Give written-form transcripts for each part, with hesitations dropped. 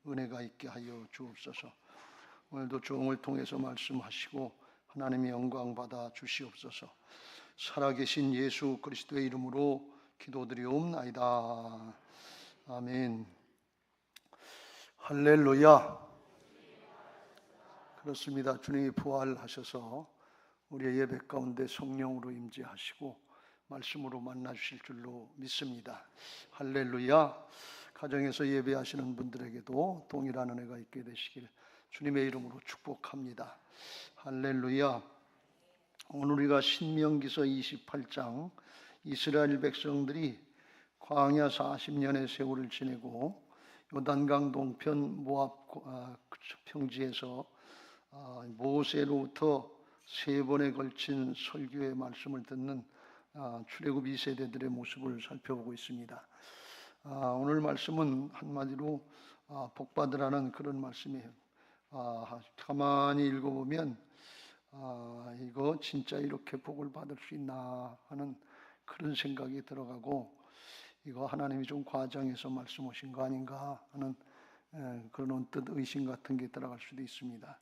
은혜가 있게 하여 주옵소서. 오늘도 종을 통해서 말씀하시고 하나님의 영광 받아 주시옵소서. 살아계신 예수 그리스도의 이름으로 기도드리옵나이다. 아멘. 할렐루야. 그렇습니다. 주님이 부활하셔서 우리의 예배 가운데 성령으로 임재하시고 말씀으로 만나주실 줄로 믿습니다. 할렐루야. 가정에서 예배하시는 분들에게도 동일한 은혜가 있게 되시길 주님의 이름으로 축복합니다. 할렐루야. 오늘 우리가 신명기서 28장 이스라엘 백성들이 광야 40년의 세월을 지내고 요단강 동편 모압 평지에서 모세로부터 3번에 걸친 설교의 말씀을 듣는 출애굽 2세대들의 모습을 살펴보고 있습니다. 오늘 말씀은 한마디로 복받으라는 그런 말씀이에요. 가만히 읽어보면 이거 진짜 이렇게 복을 받을 수 있나 하는 그런 생각이 들어가고, 이거 하나님이 좀 과장해서 말씀하신 거 아닌가 하는 그런 언뜻 의심 같은 게 들어갈 수도 있습니다.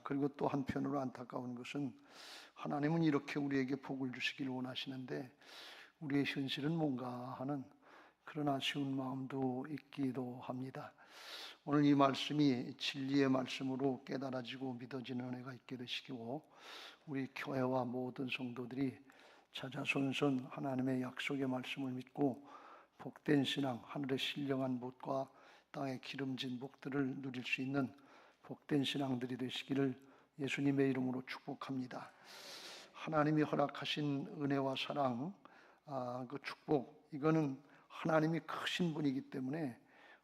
그리고 또 한편으로 안타까운 것은 하나님은 이렇게 우리에게 복을 주시길 원하시는데 우리의 현실은 뭔가 하는 그런 아쉬운 마음도 있기도 합니다. 오늘 이 말씀이 진리의 말씀으로 깨달아지고 믿어지는 은혜가 있게 되시고, 우리 교회와 모든 성도들이 자자손손 하나님의 약속의 말씀을 믿고 복된 신앙, 하늘의 신령한 복과 땅의 기름진 복들을 누릴 수 있는 복된 신앙들이 되시기를 예수님의 이름으로 축복합니다. 하나님이 허락하신 은혜와 사랑, 그 축복, 이거는 하나님이 크신 분이기 때문에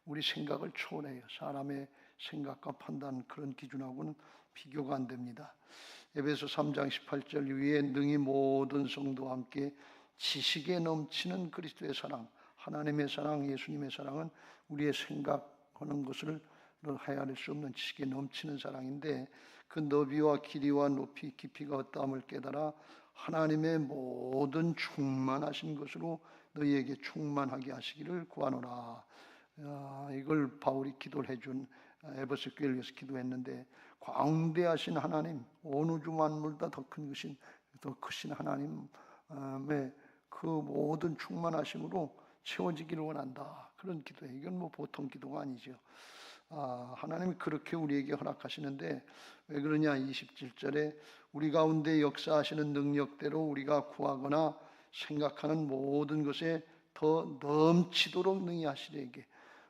우리 생각을 초월해요. 사람의 생각과 판단, 그런 기준하고는 비교가 안 됩니다. 에베소 3장 18절 위에 능히 모든 성도와 함께 지식에 넘치는 그리스도의 사랑, 하나님의 사랑, 예수님의 사랑은 우리의 생각하는 것을 헤아릴 수 없는 지식에 넘치는 사랑인데, 그 너비와 길이와 높이 깊이가 어떠함을 깨달아 하나님의 모든 충만하신 것으로 너희에게 충만하게 하시기를 구하노라. 이걸 바울이 기도를 해준 에베소 교회를 위해서 기도했는데, 광대하신 하나님, 온 우주 만물보다 더 크신 하나님의 그 모든 충만하심으로 채워지기를 원한다. 그런 기도예요. 이건 뭐 보통 기도가 아니죠. 하나님이 그렇게 우리에게 허락하시는데 왜 그러냐? 27절에 우리 가운데 역사하시는 능력대로 우리가 구하거나 생각하는 모든 것에 더 넘치도록 능히 하시리에게.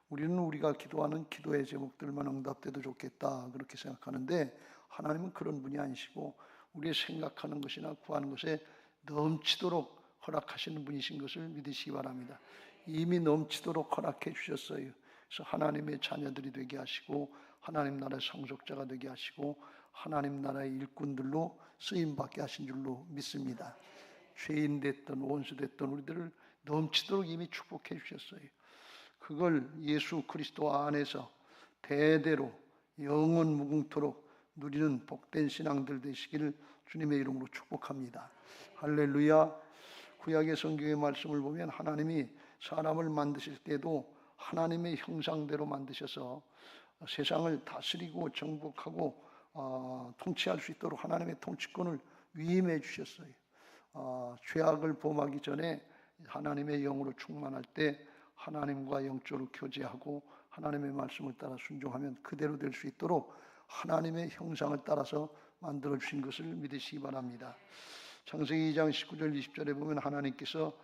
우리는 우리가 기도하는 기도의 제목들만 응답돼도 좋겠다 그렇게 생각하는데, 하나님은 그런 분이 아니시고 우리의 생각하는 것이나 구하는 것에 넘치도록 허락하시는 분이신 것을 믿으시기 바랍니다. 이미 넘치도록 허락해 주셨어요. 그래서 하나님의 자녀들이 되게 하시고 하나님 나라의 상속자가 되게 하시고 하나님 나라의 일꾼들로 쓰임받게 하신 줄로 믿습니다. 죄인 됐던 원수 됐던 우리들을 넘치도록 이미 축복해 주셨어요. 그걸 예수 그리스도 안에서 대대로 영원 무궁토록 누리는 복된 신앙들 되시기를 주님의 이름으로 축복합니다. 할렐루야. 구약의 성경의 말씀을 보면 하나님이 사람을 만드실 때도 하나님의 형상대로 만드셔서 세상을 다스리고 정복하고 통치할 수 있도록 하나님의 통치권을 위임해 주셨어요. 죄악을 범하기 전에 하나님의 영으로 충만할 때 하나님과 영적으로 교제하고 하나님의 말씀을 따라 순종하면 그대로 될 수 있도록 하나님의 형상을 따라서 만들어 주신 것을 믿으시기 바랍니다. 창세기 2장 19절 20절에 보면 하나님께서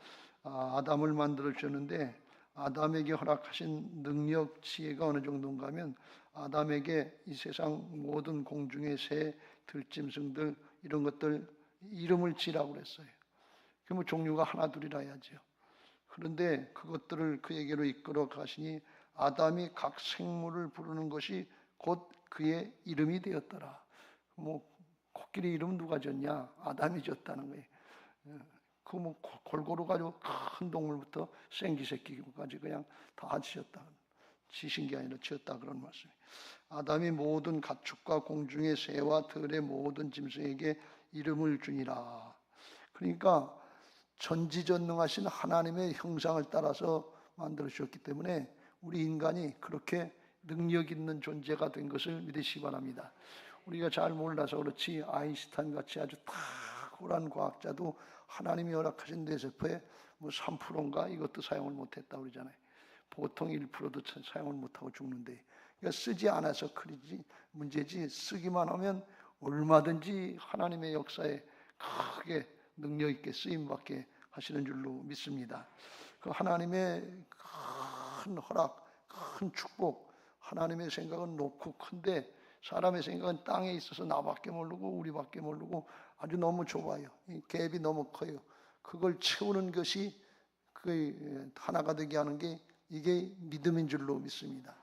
아담을 만들어 주셨는데 아담에게 허락하신 능력, 지혜가 어느 정도인가 하면 아담에게 이 세상 모든 공중의 새, 들짐승들 이런 것들 이름을 지라고 그랬어요. 그러면 종류가 하나 둘이라 해야죠. 그런데 그것들을 그에게로 이끌어 가시니 아담이 각 생물을 부르는 것이 곧 그의 이름이 되었더라. 코끼리 이름 누가 졌냐? 아담이 졌다는 거예요. 골고루 가지고 큰 동물부터 생기 새끼까지 그냥 다 지었다. 지신 게 아니라 지었다 그런 말씀이에요. 아담이 모든 가축과 공중의 새와 들의 모든 짐승에게 이름을 주니라. 그러니까 전지전능하신 하나님의 형상을 따라서 만들어 주셨기 때문에 우리 인간이 그렇게 능력 있는 존재가 된 것을 믿으시기 바랍니다. 우리가 잘 몰라서 그렇지 아인슈타인 같이 아주 탁월한 과학자도 하나님이 허락하신 뇌세포에 뭐 3%인가 이것도 사용을 못했다고 그러잖아요. 보통 1%도 사용을 못하고 죽는데, 그러니까 쓰지 않아서 그러지 문제지, 쓰기만 하면 얼마든지 하나님의 역사에 크게 능력 있게 쓰임받게 하시는 줄로 믿습니다. 그 하나님의 큰 허락, 큰 축복, 하나님의 생각은 높고 큰데 사람의 생각은 땅에 있어서 나밖에 모르고 우리밖에 모르고 아주 너무 좁아요. 이 갭이 너무 커요. 그걸 채우는 것이 그 하나가 되게 하는 게 이게 믿음인 줄로 믿습니다.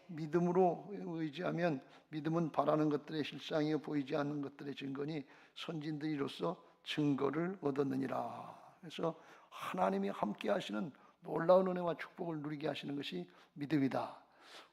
믿음으로 의지하면, 믿음은 바라는 것들의 실상이요 보이지 않는 것들의 증거니 선진들이로서 증거를 얻었느니라. 그래서 하나님이 함께 하시는 놀라운 은혜와 축복을 누리게 하시는 것이 믿음이다.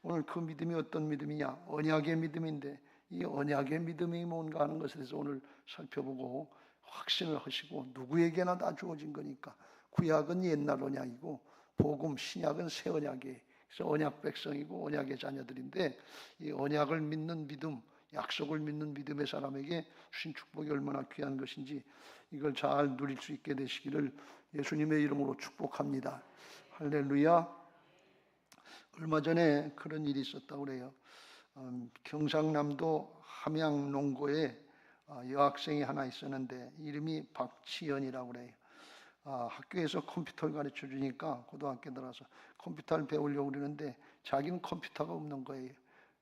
오늘 그 믿음이 어떤 믿음이냐? 언약의 믿음인데, 이 언약의 믿음이 뭔가 하는 것에 대해서 오늘 살펴보고 확신을 하시고, 누구에게나 다 주어진 거니까. 구약은 옛날 언약이고 복음 신약은 새 언약이에요. 그래서 언약 백성이고 언약의 자녀들인데, 이 언약을 믿는 믿음, 약속을 믿는 믿음의 사람에게 주신 축복이 얼마나 귀한 것인지 이걸 잘 누릴 수 있게 되시기를 예수님의 이름으로 축복합니다. 할렐루야. 얼마 전에 그런 일이 있었다고 그래요. 경상남도 함양농고에 여학생이 하나 있었는데 이름이 박치연이라고 그래요. 학교에서 컴퓨터를 가르쳐 주니까 고등학교 들어서 컴퓨터를 배우려고 그러는데 자기는 컴퓨터가 없는 거예요.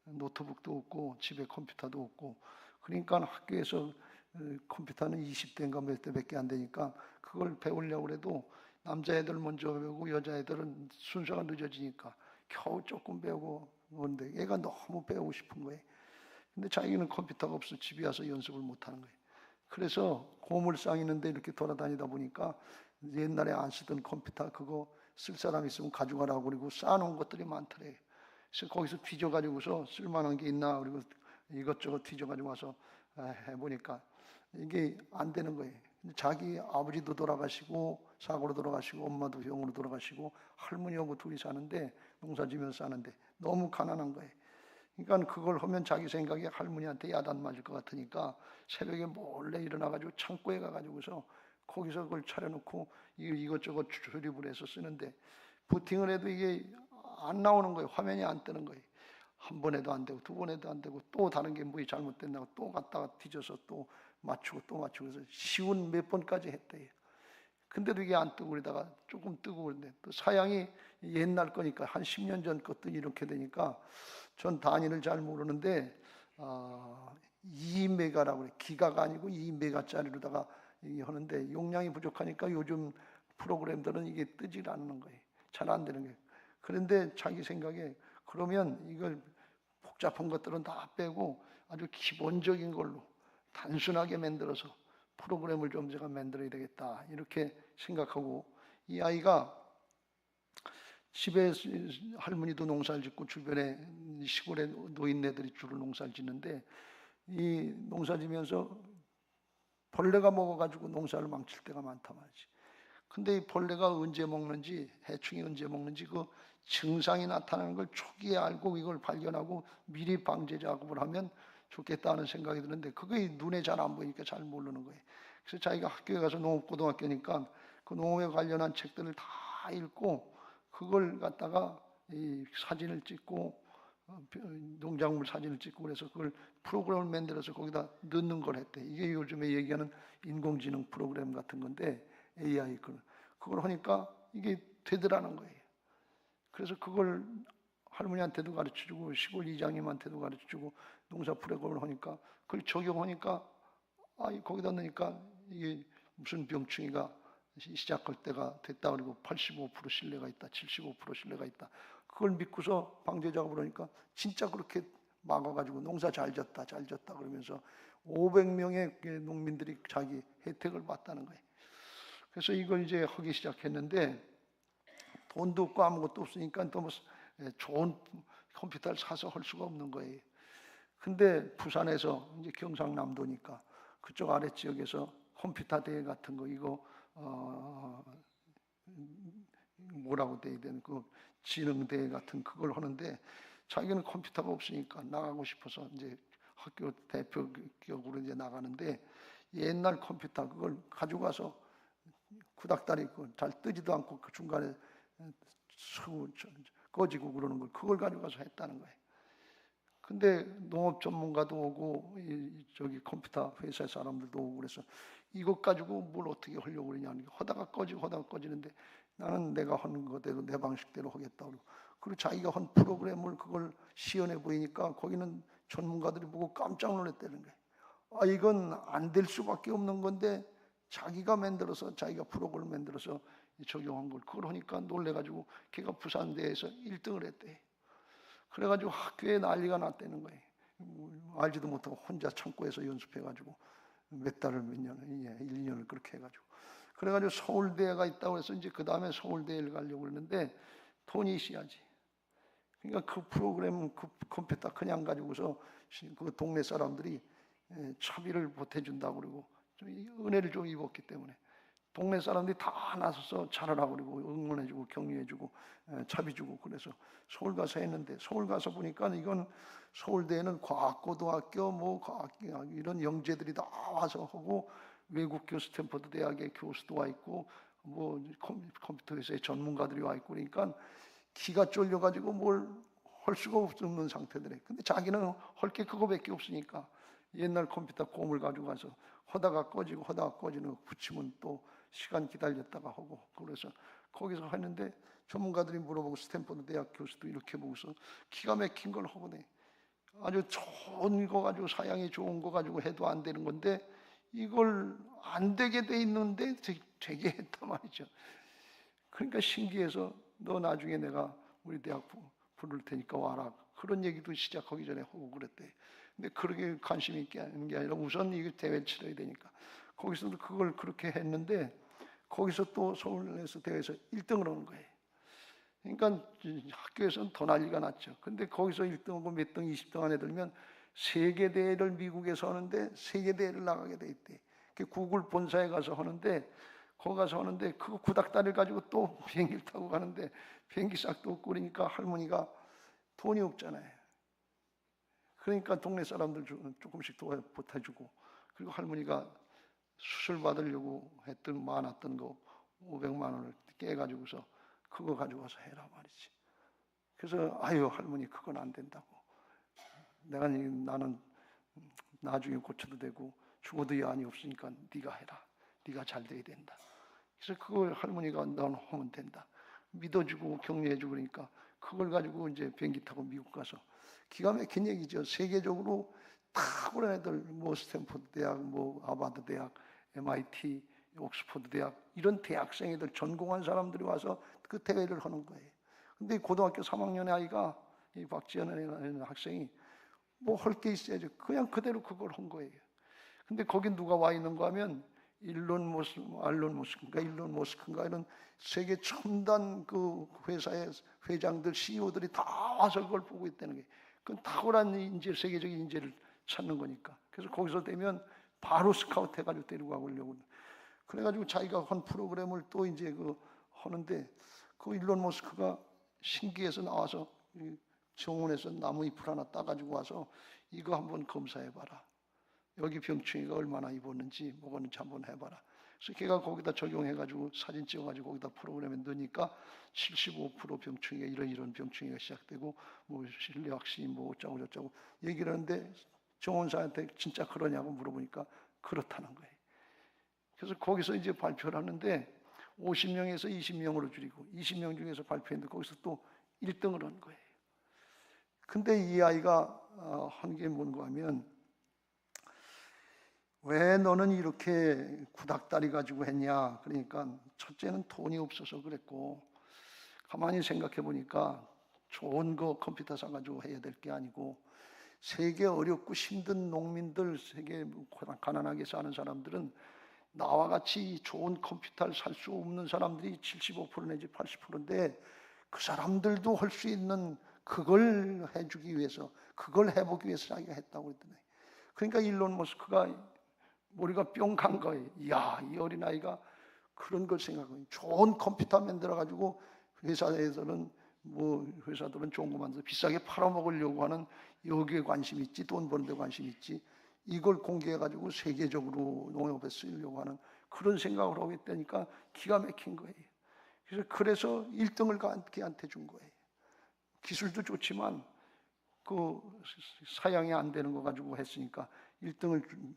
노트북도 없고 집에 컴퓨터도 없고. 그러니까 학교에서 컴퓨터는 20대인가 몇 대밖에 안 되니까 그걸 배우려고 해도 남자애들 먼저 배우고 여자애들은 순서가 늦어지니까 겨우 조금 배우고 그런데 얘가 너무 배우고 싶은 거예요. 근데 자기는 컴퓨터가 없어 집에 와서 연습을 못 하는 거예요. 그래서 고물상 있는데 이렇게 돌아다니다 보니까 옛날에 안 쓰던 컴퓨터 그거 쓸 사람 있으면 가져가라고 그리고 쌓아놓은 것들이 많더래요. 그래서 거기서 뒤져가지고서 쓸만한 게 있나 그리고 이것저것 뒤져가지고 와서 해보니까 이게 안 되는 거예요. 근데 자기 아버지도 돌아가시고 사고로 돌아가시고 엄마도 병으로 돌아가시고 할머니하고 둘이 사는데 농사지면서 사는데 너무 가난한 거예요. 그러니까 그걸 하면 자기 생각에 할머니한테 야단 맞을 것 같으니까 새벽에 몰래 일어나가지고 창고에 가가지고서 거기서 그걸 차려놓고 이것저것 조립을 해서 쓰는데 부팅을 해도 이게 안 나오는 거예요. 화면이 안 뜨는 거예요. 한 번 해도 안 되고 두 번 해도 안 되고 또 다른 게 뭐이 잘못됐나고 또 갖다가 뒤져서 또 맞추고 또 맞추고 해서 쉬운 몇 번까지 했대요. 근데도 이게 안 뜨고 그러다가 조금 뜨고 그런데 또 사양이 옛날 거니까 한 10년 전 것도 이렇게 되니까 전 단위를 잘 모르는데 2메가라고 그래. 기가가 아니고 2메가짜리로다가 하는데 용량이 부족하니까 요즘 프로그램들은 이게 뜨질 않는 거예요. 잘 안 되는 거예요. 그런데 자기 생각에 그러면 이걸 복잡한 것들은 다 빼고 아주 기본적인 걸로 단순하게 만들어서 프로그램을 좀 제가 만들어야 되겠다 이렇게 생각하고 이 아이가 집에 할머니도 농사를 짓고 주변에 시골에 노인네들이 주로 농사를 짓는데 이 농사 지면서 벌레가 먹어가지고 농사를 망칠 때가 많다 말이지. 근데 이 벌레가 언제 먹는지 해충이 언제 먹는지 그 증상이 나타나는 걸 초기에 알고 이걸 발견하고 미리 방제 작업을 하면 좋겠다는 생각이 드는데 그게 눈에 잘 안 보이니까 잘 모르는 거예요. 그래서 자기가 학교에 가서 농업고등학교니까 그 농업에 관련한 책들을 다 읽고 그걸 갖다가 이 사진을 찍고 농작물 사진을 찍고 그래서 그걸 프로그램을 만들어서 거기다 넣는 걸 했대. 이게 요즘에 얘기하는 인공지능 프로그램 같은 건데 AI 그걸 하니까 이게 되더라는 거예요. 그래서 그걸 할머니한테도 가르쳐주고 시골 이장님한테도 가르쳐주고 농사 프로그램을 하니까 그걸 적용하니까 거기다 넣으니까 이게 무슨 병충해가 시작할 때가 됐다 그리고 85% 신뢰가 있다, 75% 신뢰가 있다. 그걸 믿고서 방제 작업을 하니까 진짜 그렇게 막아가지고 농사 잘 졌다, 잘 졌다 그러면서 500명의 농민들이 자기 혜택을 받다는 거예요. 그래서 이걸 이제 하기 시작했는데 돈도 없고 아무것도 없으니까 또 뭐 좋은 컴퓨터를 사서 할 수가 없는 거예요. 근데 부산에서 이제 경상남도니까 그쪽 아래 지역에서 컴퓨터 대회 같은 거 이거 뭐라고 돼야 되는 그 지능 대회 같은 그걸 하는데 자기는 컴퓨터가 없으니까 나가고 싶어서 이제 학교 대표격으로 이제 나가는데, 옛날 컴퓨터 그걸 가지고 가서 구닥다리 잘 뜨지도 않고 그 중간에 꺼지고 그러는 걸, 그걸 가지고 가서 했다는 거예요. 근데 농업 전문가도 오고 저기 컴퓨터 회사 사람들도 오고 그래서 이것 가지고 뭘 어떻게 하려고 그러냐, 하다가 꺼지는데 나는 내가 하는 거대로 내 방식대로 하겠다고 그리고 자기가 한 프로그램을 그걸 시연해 보이니까 거기는 전문가들이 보고 깜짝 놀랐다는 거예요. 아, 이건 안 될 수밖에 없는 건데 자기가 만들어서, 자기가 프로그램을 만들어서 적용한 걸, 그걸 하니까 놀래가지고 걔가 부산대에서 1등을 했대. 그래가지고 학교에 난리가 났다는 거예요. 알지도 못하고 혼자 창고에서 연습해가지고 몇 달을, 몇 년, 1, 2년을 그렇게 해가지고, 그래가지고 서울대가 있다고 해서 이제 그 다음에 서울대를 가려고 했는데 돈이 있어야지. 그러니까 그 프로그램, 그 컴퓨터 그냥 가지고서 그 동네 사람들이 차비를 보태준다고 그러고 은혜를 좀 입었기 때문에 동네 사람들이 다 나서서 잘하라고 그러고 응원해주고 격려해주고 차비 주고, 그래서 서울 가서 했는데, 서울 가서 보니까 이건 서울대에는 과학고등학교 뭐 과학교 이런 영재들이 다 와서 하고, 외국교 스탠퍼드 대학의 교수도 와 있고 뭐 컴퓨터 회사의 전문가들이 와 있고, 그러니까 기가 쫄려가지고 뭘 할 수가 없는 상태들에, 근데 자기는 할 게 그거밖에 없으니까 옛날 컴퓨터 곰을 가지고 가서 하다가 꺼지고 꺼지는 거 붙이면 또 시간 기다렸다가 하고, 그래서 거기서 했는데 전문가들이 물어보고 스탠퍼드 대학 교수도 이렇게 보고서 기가 막힌 걸 하고네. 아주 좋은 거 가지고, 사양이 좋은 거 가지고 해도 안 되는 건데 이걸 안 되게 돼 있는데 되게 했단 말이죠. 그러니까 신기해서 너 나중에 내가 우리 대학 부를 테니까 와라, 그런 얘기도 시작하기 전에 하고 그랬대. 근데 그렇게 관심 있게 하는 게 아니라 우선 이게 대회를 치러야 되니까 거기서도 그걸 그렇게 했는데, 거기서 또 서울에서 대회에서 1등을 하는 거예요. 그러니까 학교에서는 더 난리가 났죠. 근데 거기서 1등하고 몇 등, 20등 안에 들면 세계대회를 미국에서 하는데 세계대회를 나가게 돼 있대. 구글 본사에 가서 하는데, 거기 가서 하는데 그 구닥다리를 가지고 또 비행기를 타고 가는데 비행기 싹도 없고, 그러니까 할머니가 돈이 없잖아요. 그러니까 동네 사람들 조금씩 보태주고, 그리고 할머니가 수술 받으려고 했던 많았던 거 500만 원을 깨가지고서 그거 가지고 와서 해라 말이지. 그래서 아유 할머니 그건 안 된다고, 나는 나중에 고쳐도 되고 죽어도 여한이 없으니까 네가 해라, 네가 잘 돼야 된다. 그래서 그걸 할머니가 넌 하면 된다 믿어주고 격려해주고, 그러니까 그걸 가지고 이제 비행기 타고 미국 가서, 기가 막힌 얘기죠. 세계적으로 탁월한 애들, 뭐 스탠퍼드 대학, 뭐 하버드 대학, MIT, 옥스퍼드 대학, 이런 대학생애들, 전공한 사람들이 와서 그 대회를 하는 거예요. 근데 고등학교 3학년의 아이가, 이 박지연이라는 학생이 뭐 할 게 있어야죠. 그냥 그대로 그걸 한 거예요. 근데 거기 누가 와 있는가 하면 일론 머스크인가 이런 세계 첨단 그 회사의 회장들, CEO들이 다 와서 그걸 보고 있다는 게, 그건 탁월한 인재, 세계적인 인재를 찾는 거니까. 그래서 거기서 되면 바로 스카우트 해가지고 데리고 가려고. 그래가지고 자기가 한 프로그램을 또 이제 그 하는데, 그 일론 머스크가 신기해서 나와서 정원에서 나무 잎을 하나 따가지고 와서 이거 한번 검사해봐라. 여기 병충해가 얼마나 입었는지 먹었는지 한번 해봐라. 그래서 걔가 거기다 적용해가지고 사진 찍어가지고 거기다 프로그램에 넣으니까 75% 병충해가 이런 병충해가 시작되고, 뭐 실내확신 뭐 어쩌고 저쩌고 얘기를 하는데, 정원사한테 진짜 그러냐고 물어보니까 그렇다는 거예요. 그래서 거기서 이제 발표를 하는데 50명에서 20명으로 줄이고 20명 중에서 발표했는데 거기서 또 1등을 한 거예요. 근데 이 아이가 한 게 뭔가 하면, 왜 너는 이렇게 구닥다리 가지고 했냐? 그러니까 첫째는 돈이 없어서 그랬고, 가만히 생각해 보니까 좋은 거 컴퓨터 사가지고 해야 될 게 아니고, 세계 어렵고 힘든 농민들, 세계 가난하게 사는 사람들은 나와 같이 좋은 컴퓨터를 살 수 없는 사람들이 75% 내지 80%인데 그 사람들도 할 수 있는 그걸 해주기 위해서, 그걸 해보기 위해서 자기가 했다고 그랬더니, 그러니까 일론 머스크가 머리가 뿅 간 거예요. 이야, 이 어린아이가 그런 걸 생각하고 좋은 컴퓨터 만들어가지고 회사에서는 뭐 회사들은 좋은 거 만들어서 비싸게 팔아먹으려고 하는 여기에 관심 있지, 돈 버는 데 관심 있지, 이걸 공개해가지고 세계적으로 농협에 쓰려고 하는 그런 생각을 하고 있다니까 기가 막힌 거예요. 그래서 1등을 걔한테 준 거예요. 기술도 좋지만 그 사양이 안 되는 거 가지고 했으니까 1등을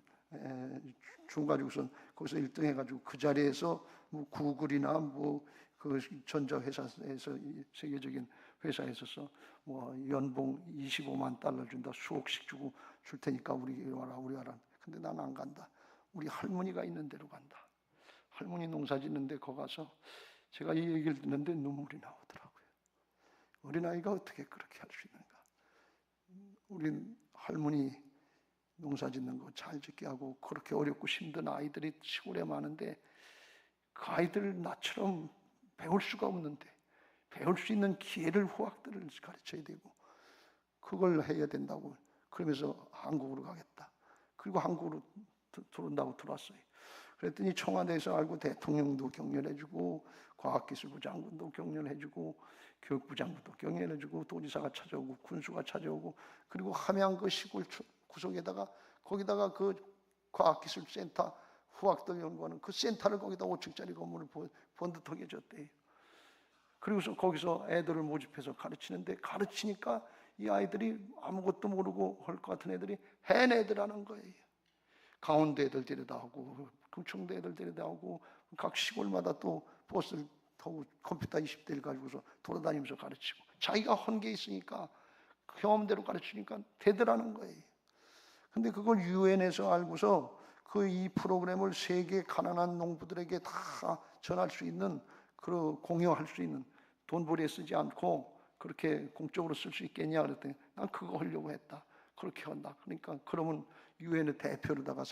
줘가지고선 거기서 1등 해가지고 그 자리에서 뭐 구글이나 뭐 그 전자회사에서 세계적인 회사에서 뭐 연봉 25만 달러 준다, 수억씩 주고 줄 테니까 우리 와라. 근데 난 안 간다. 우리 할머니가 있는 데로 간다. 할머니 농사 짓는데 거기 가서 제가 이 얘기를 듣는데 눈물이 나오더라고요. 어린아이가 어떻게 그렇게 할 수 있는가. 우리 할머니 농사 짓는 거 잘 짓게 하고 그렇게 어렵고 힘든 아이들이 시골에 많은데 그 아이들 나처럼 배울 수가 없는데 배울 수 있는 기회를 후학들을 가르쳐야 되고 그걸 해야 된다고 그러면서 한국으로 가겠다. 그리고 한국으로 들어온다고 들어왔어요. 그랬더니 청와대에서 알고 대통령도 격려해주고 과학기술부 장관도 격려해주고 교육부 장관도 격려해주고 도지사가 찾아오고 군수가 찾아오고 그리고 함양 그 시골 구석에다가 거기다가 그 과학기술센터 후학들 연구하는 그 센터를 거기다 5층짜리 건물을 번듯하게 줬대요. 그리고서 거기서 애들을 모집해서 가르치니까 이 아이들이 아무것도 모르고 할 것 같은 애들이 해내더라는 거예요. 강원도 애들 데려다 오고 경청도 애들 데려다 오고 각 시골마다 또 버스를 타고 컴퓨터 20대를 가지고서 돌아다니면서 가르치고 자기가 한 게 있으니까 경험대로 가르치니까 되더라는 거예요. 근데 그걸 유엔에서 알고서 그 이 프로그램을 세계 가난한 농부들에게 다 전할 수 있는 그 공유할 수 있는 돈벌이에 쓰지 않고 그렇게 공적으로 쓸 수 있겠냐 그랬더니 난 그거 하려고 했다. 그렇게 한다. 그러니까 그러면 유엔의 대표로다가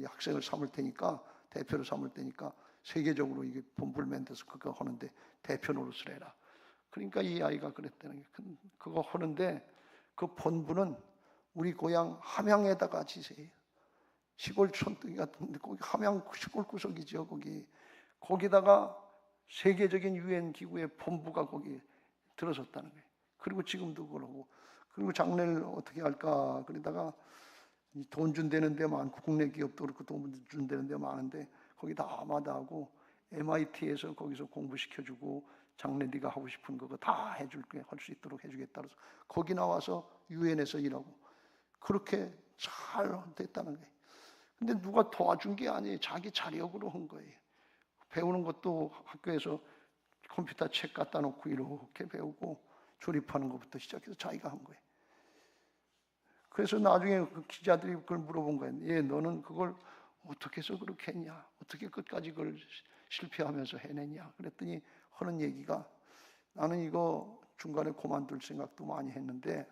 학생을 삼을 테니까 대표로 삼을 테니까 세계적으로 이게 본부를 만들어서 그거 하는데 대표 노릇을 해라. 그러니까 이 아이가 그랬다는 게 그거 하는데 그 본부는 우리 고향 함양에다가 지세요. 시골 촌뜨기 같은데 거기 함양 시골 구석이죠. 거기다가 세계적인 유엔 기구의 본부가 거기 들어섰다는 거예요. 그리고 지금도 그러고 그리고 장래를 어떻게 할까 그러다가 돈 준다는 데 많고 국내 기업도 그렇고 돈 준다는 데 많은데 거기 다 마다하고 MIT에서 거기서 공부시켜주고 장래 네가 하고 싶은 거 다 해줄게 할 수 있도록 해주겠다 그래서 거기 나와서 유엔에서 일하고 그렇게 잘 됐다는 거예요. 근데 누가 도와준 게 아니에요. 자기 자력으로 한 거예요. 배우는 것도 학교에서 컴퓨터 책 갖다 놓고 이렇게 배우고 조립하는 것부터 시작해서 자기가 한 거예요. 그래서 나중에 그 기자들이 그걸 물어본 거예요. 얘 너는 그걸 어떻게 해서 그렇게 했냐? 어떻게 끝까지 그걸 실패하면서 해냈냐? 그랬더니 하는 얘기가 나는 이거 중간에 그만둘 생각도 많이 했는데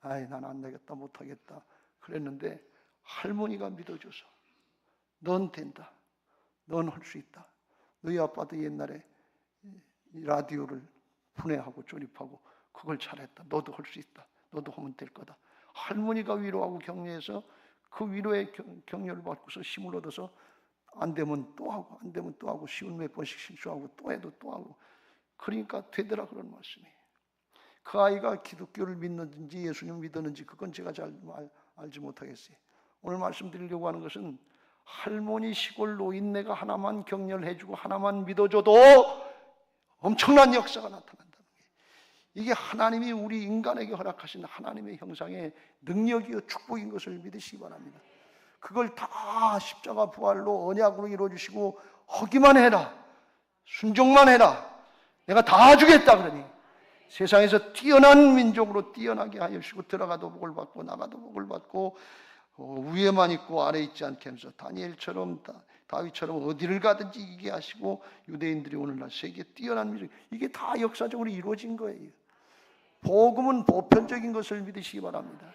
아이 난 안 되겠다 못하겠다 그랬는데 할머니가 믿어줘서 넌 된다. 넌 할 수 있다. 너희 아빠도 옛날에 라디오를 분해하고 조립하고 그걸 잘했다. 너도 할 수 있다. 너도 하면 될 거다. 할머니가 위로하고 격려해서 그 위로의 격려를 받고서 힘을 얻어서 안 되면 또 하고 안 되면 또 하고 쉬운 몇 번씩 실수하고 또 해도 또 하고 그러니까 되더라 그런 말씀이에요. 그 아이가 기독교를 믿는지 예수님을 믿었는지 그건 제가 잘 알지 못하겠어요. 오늘 말씀드리려고 하는 것은 할머니 시골 노인네가 하나만 격려를 해주고 하나만 믿어줘도 엄청난 역사가 나타난다는 거예요. 이게 하나님이 우리 인간에게 허락하신 하나님의 형상의 능력이요 축복인 것을 믿으시기 바랍니다. 그걸 다 십자가 부활로 언약으로 이루어주시고 하기만 해라. 순종만 해라. 내가 다 주겠다 그러니 세상에서 뛰어난 민족으로 뛰어나게 하여 주시고 들어가도 복을 받고 나가도 복을 받고 위에만 있고 아래 있지 않게 하면서 다니엘처럼 다윗처럼 어디를 가든지 이기게 하시고 유대인들이 오늘날 세계에 뛰어난 민족 이게 다 역사적으로 이루어진 거예요. 복음은 보편적인 것을 믿으시기 바랍니다.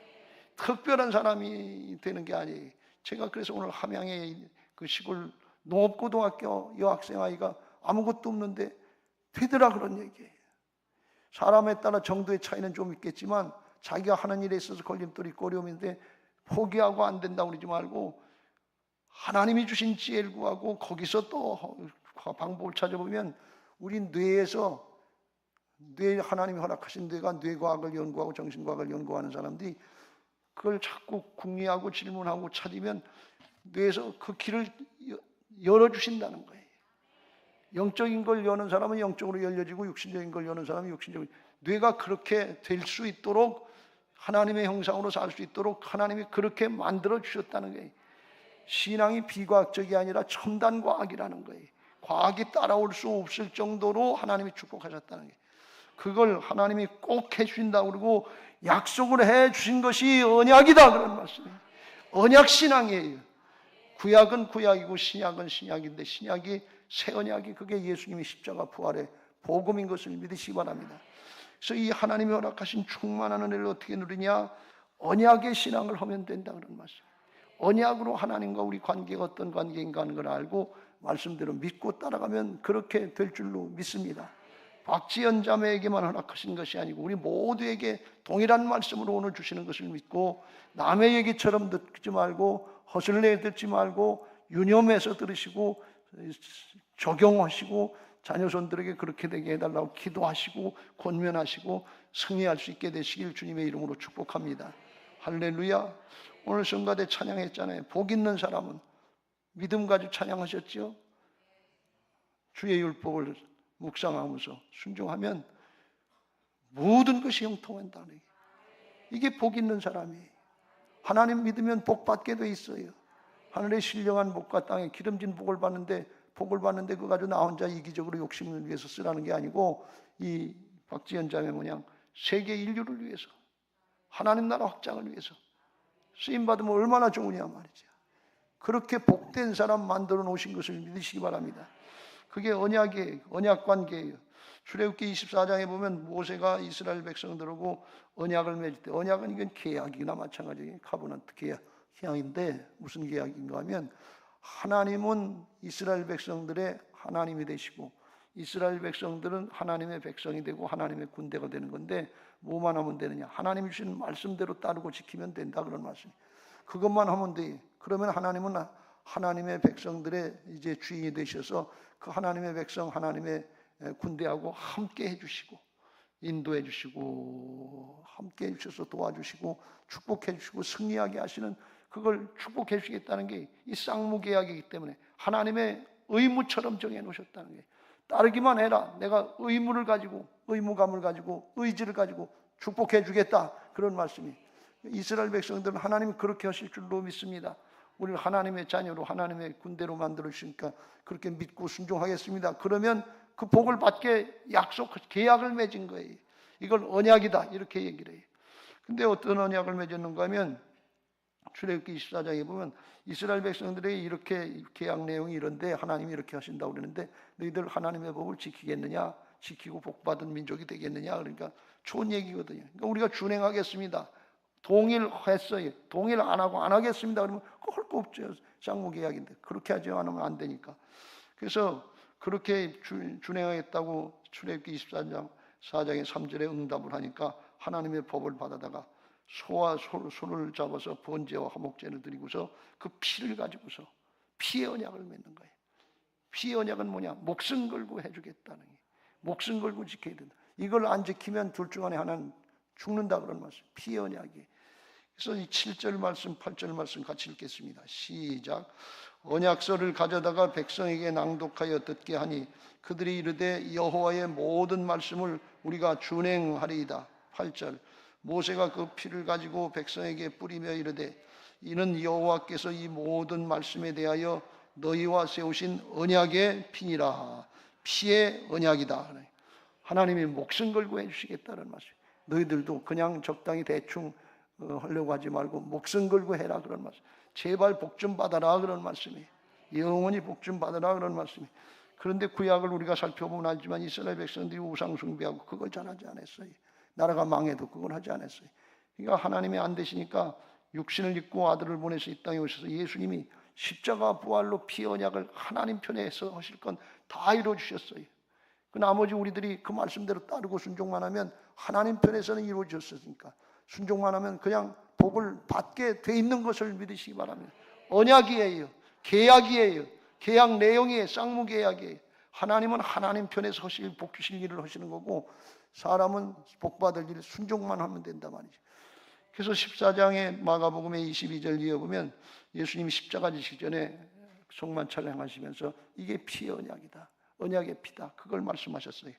특별한 사람이 되는 게 아니에요. 제가 그래서 오늘 함양의 그 시골 농업고등학교 여학생 아이가 아무것도 없는데 되더라 그런 얘기예요. 사람에 따라 정도의 차이는 좀 있겠지만 자기가 하는 일에 있어서 걸림돌이 있고 어려움인데 포기하고 안 된다고 그러지 말고 하나님이 주신 지혜를 구하고 거기서 또 방법을 찾아보면 우리 뇌에서 하나님이 허락하신 뇌가 뇌과학을 연구하고 정신과학을 연구하는 사람들이 그걸 자꾸 궁리하고 질문하고 찾으면 뇌에서 그 길을 열어주신다는 거예요. 영적인 걸 여는 사람은 영적으로 열려지고 육신적인 걸 여는 사람은 육신적으로, 뇌가 그렇게 될 수 있도록, 하나님의 형상으로 살 수 있도록 하나님이 그렇게 만들어 주셨다는 거예요. 신앙이 비과학적이 아니라 첨단 과학이라는 거예요. 과학이 따라올 수 없을 정도로 하나님이 축복하셨다는 거예요. 그걸 하나님이 꼭 해주신다고 그러고 약속을 해주신 것이 언약이다, 그런 말씀이에요. 언약 신앙이에요. 구약은 구약이고 신약은 신약인데, 신약이 새 언약이 그게 예수님이 십자가 부활의 복음인 것을 믿으시기 바랍니다. 그래서 이 하나님이 허락하신 충만한 은혜를 어떻게 누리냐? 언약의 신앙을 하면 된다, 그런 말씀. 언약으로 하나님과 우리 관계가 어떤 관계인가 하는 걸 알고 말씀대로 믿고 따라가면 그렇게 될 줄로 믿습니다. 박지연 자매에게만 허락하신 것이 아니고 우리 모두에게 동일한 말씀으로 오늘 주시는 것을 믿고, 남의 얘기처럼 듣지 말고 허슬레 듣지 말고 유념해서 들으시고 적용하시고 자녀손들에게 그렇게 되게 해달라고 기도하시고 권면하시고 승리할 수 있게 되시길 주님의 이름으로 축복합니다. 할렐루야. 오늘 성가대 찬양했잖아요. 복 있는 사람은, 믿음 가지고 찬양하셨죠. 주의 율법을 묵상하면서 순종하면 모든 것이 형통한다는, 이게 복 있는 사람이에요. 하나님 믿으면 복 받게 돼 있어요. 하늘의 신령한 복과 땅에 기름진 복을 받는데 그거 가지고 나 혼자 이기적으로 욕심을 위해서 쓰라는 게 아니고, 이 박지연 자매 모양 세계 인류를 위해서, 하나님 나라 확장을 위해서 쓰임 받으면 얼마나 좋으냐 말이죠. 그렇게 복된 사람 만들어 놓으신 것을 믿으시기 바랍니다. 그게 언약이에요. 언약 관계예요. 출애굽기 24장에 보면 모세가 이스라엘 백성들하고 언약을 맺을 때, 언약은 이건 계약이나 마찬가지예요. 카보넌트 계약인데 무슨 계약인가 하면, 하나님은 이스라엘 백성들의 하나님이 되시고 이스라엘 백성들은 하나님의 백성이 되고 하나님의 군대가 되는 건데, 뭐만 하면 되느냐? 하나님이 주신 말씀대로 따르고 지키면 된다, 그런 말씀. 그것만 하면 돼. 그러면 하나님은 하나님의 백성들의 이제 주인이 되셔서 그 하나님의 백성, 하나님의 군대하고 함께 해주시고 인도해 주시고 함께 해주셔서 도와주시고 축복해 주시고 승리하게 하시는, 그걸 축복해 주시겠다는 게 이 쌍무계약이기 때문에 하나님의 의무처럼 정해놓으셨다는 게, 따르기만 해라. 내가 의무를 가지고, 의무감을 가지고, 의지를 가지고 축복해 주겠다, 그런 말씀이. 이스라엘 백성들은 하나님이 그렇게 하실 줄로 믿습니다. 우리를 하나님의 자녀로, 하나님의 군대로 만들어 주시니까 그렇게 믿고 순종하겠습니다. 그러면 그 복을 받게 계약을 맺은 거예요. 이걸 언약이다, 이렇게 얘기를 해요. 근데 어떤 언약을 맺었는가 하면, 출애굽기 24장에 보면 이스라엘 백성들에게 이렇게 계약 내용이 이런데 하나님이 이렇게 하신다고 그러는데, 너희들 하나님의 법을 지키겠느냐? 지키고 복받은 민족이 되겠느냐? 그러니까 좋은 얘기거든요. 그러니까 우리가 준행하겠습니다. 동일했어요. 동일 안 하고 안 하겠습니다. 그러면 그거 할 거 없죠. 쌍무계약인데. 그렇게 하지 않으면 안 되니까. 그래서 그렇게 준행하겠다고 출애굽기 24장 4장의 3절에 응답을 하니까 하나님의 법을 받아다가 소와 소를 잡아서 번제와 화목제를 드리고서 그 피를 가지고서 피의 언약을 맺는 거예요. 피의 언약은 뭐냐? 목숨 걸고 해주겠다는 거예요. 목숨 걸고 지켜야 된다. 이걸 안 지키면 둘 중 안에 하나는 죽는다, 그런 말씀. 피의 언약이. 그래서 이 7절 말씀, 8절 말씀 같이 읽겠습니다. 시작. 언약서를 가져다가 백성에게 낭독하여 듣게 하니 그들이 이르되 여호와의 모든 말씀을 우리가 준행하리이다. 8절. 모세가 그 피를 가지고 백성에게 뿌리며 이르되 이는 여호와께서 이 모든 말씀에 대하여 너희와 세우신 언약의 피니라. 피의 언약이다. 하나님이 목숨 걸고 해주시겠다는 말씀. 너희들도 그냥 적당히 대충 하려고 하지 말고 목숨 걸고 해라, 그런 말씀. 제발 복 좀 받아라, 그런 말씀이에요. 영원히 복 좀 받아라, 그런 말씀이에요. 그런데 구약을 우리가 살펴보면 알지만 이스라엘 백성들이 우상 숭배하고 그걸 잘하지 않았어요. 나라가 망해도 그걸 하지 않았어요. 그러니까 하나님이 안 되시니까 육신을 입고 아들을 보내서 이 땅에 오셔서 예수님이 십자가 부활로 피 언약을 하나님 편에서 하실 건 다 이루어 주셨어요. 그 나머지 우리들이 그 말씀대로 따르고 순종만 하면 하나님 편에서는 이루어졌으니까 순종만 하면 그냥 복을 받게 돼 있는 것을 믿으시기 바랍니다. 언약이에요. 계약이에요. 계약 내용이에요. 쌍무계약이에요. 하나님은 하나님 편에서 복주실 일을 하시는 거고, 사람은 복받을 일 순종만 하면 된단 말이죠. 그래서 14장의 마가복음의 22절 이어보면 예수님이 십자가 지시기 전에 송만찬 행하시면서 이게 피의 언약이다, 언약의 피다, 그걸 말씀하셨어요.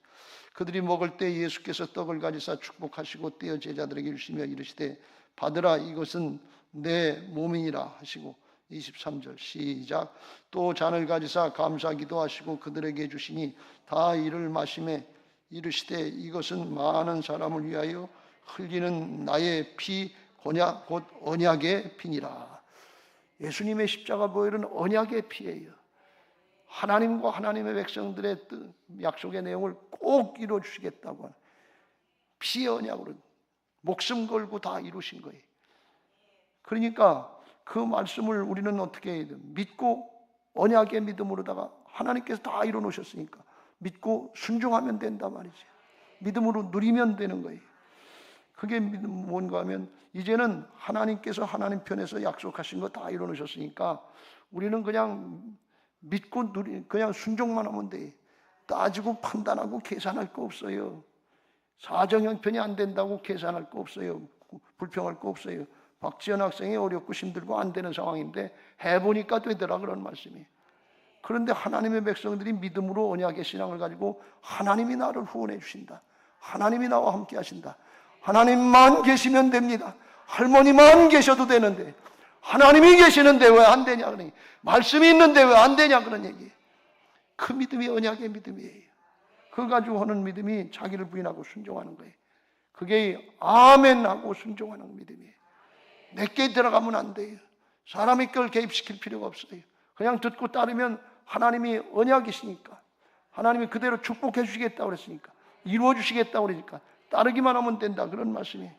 그들이 먹을 때 예수께서 떡을 가지사 축복하시고 떼어 제자들에게 주시며 이르시되 받으라, 이것은 내 몸이니라 하시고, 23절 시작. 또 잔을 가지사 감사 기도하시고 그들에게 주시니 다 이를 마시매 이르시되 이것은 많은 사람을 위하여 흘리는 나의 피 곧 언약의 피니라. 예수님의 십자가 보혈은 언약의 피예요. 하나님과 하나님의 백성들의 약속의 내용을 꼭 이루어 주시겠다고 하는 피의 언약으로 목숨 걸고 다 이루신 거예요. 그러니까 그 말씀을 우리는 어떻게 해야 돼요? 믿고 언약의 믿음으로다가 하나님께서 다 이루어 놓으셨으니까 믿고 순종하면 된단 말이죠. 믿음으로 누리면 되는 거예요. 그게 뭔가 하면 이제는 하나님께서 하나님 편에서 약속하신 거 다 이루어 놓으셨으니까 우리는 그냥 믿고 그냥 순종만 하면 돼. 따지고 판단하고 계산할 거 없어요. 사정 형편이 안 된다고 계산할 거 없어요. 불평할 거 없어요. 박지연 학생이 어렵고 힘들고 안 되는 상황인데 해보니까 되더라, 그런 말씀이. 그런데 하나님의 백성들이 믿음으로 언약의 신앙을 가지고 하나님이 나를 후원해 주신다, 하나님이 나와 함께 하신다, 하나님만 계시면 됩니다, 할머니만 계셔도 되는데 하나님이 계시는데 왜 안 되냐, 그러니 말씀이 있는데 왜 안 되냐, 그런 얘기. 그 믿음이 언약의 믿음이에요. 그거 가지고 하는 믿음이 자기를 부인하고 순종하는 거예요. 그게 아멘 하고 순종하는 믿음이에요. 내게 들어가면 안 돼요. 사람의 걸 개입시킬 필요가 없어요. 그냥 듣고 따르면 하나님이 언약이시니까, 하나님이 그대로 축복해 주시겠다고 그랬으니까, 이루어 주시겠다고 그러니까 따르기만 하면 된다, 그런 말씀이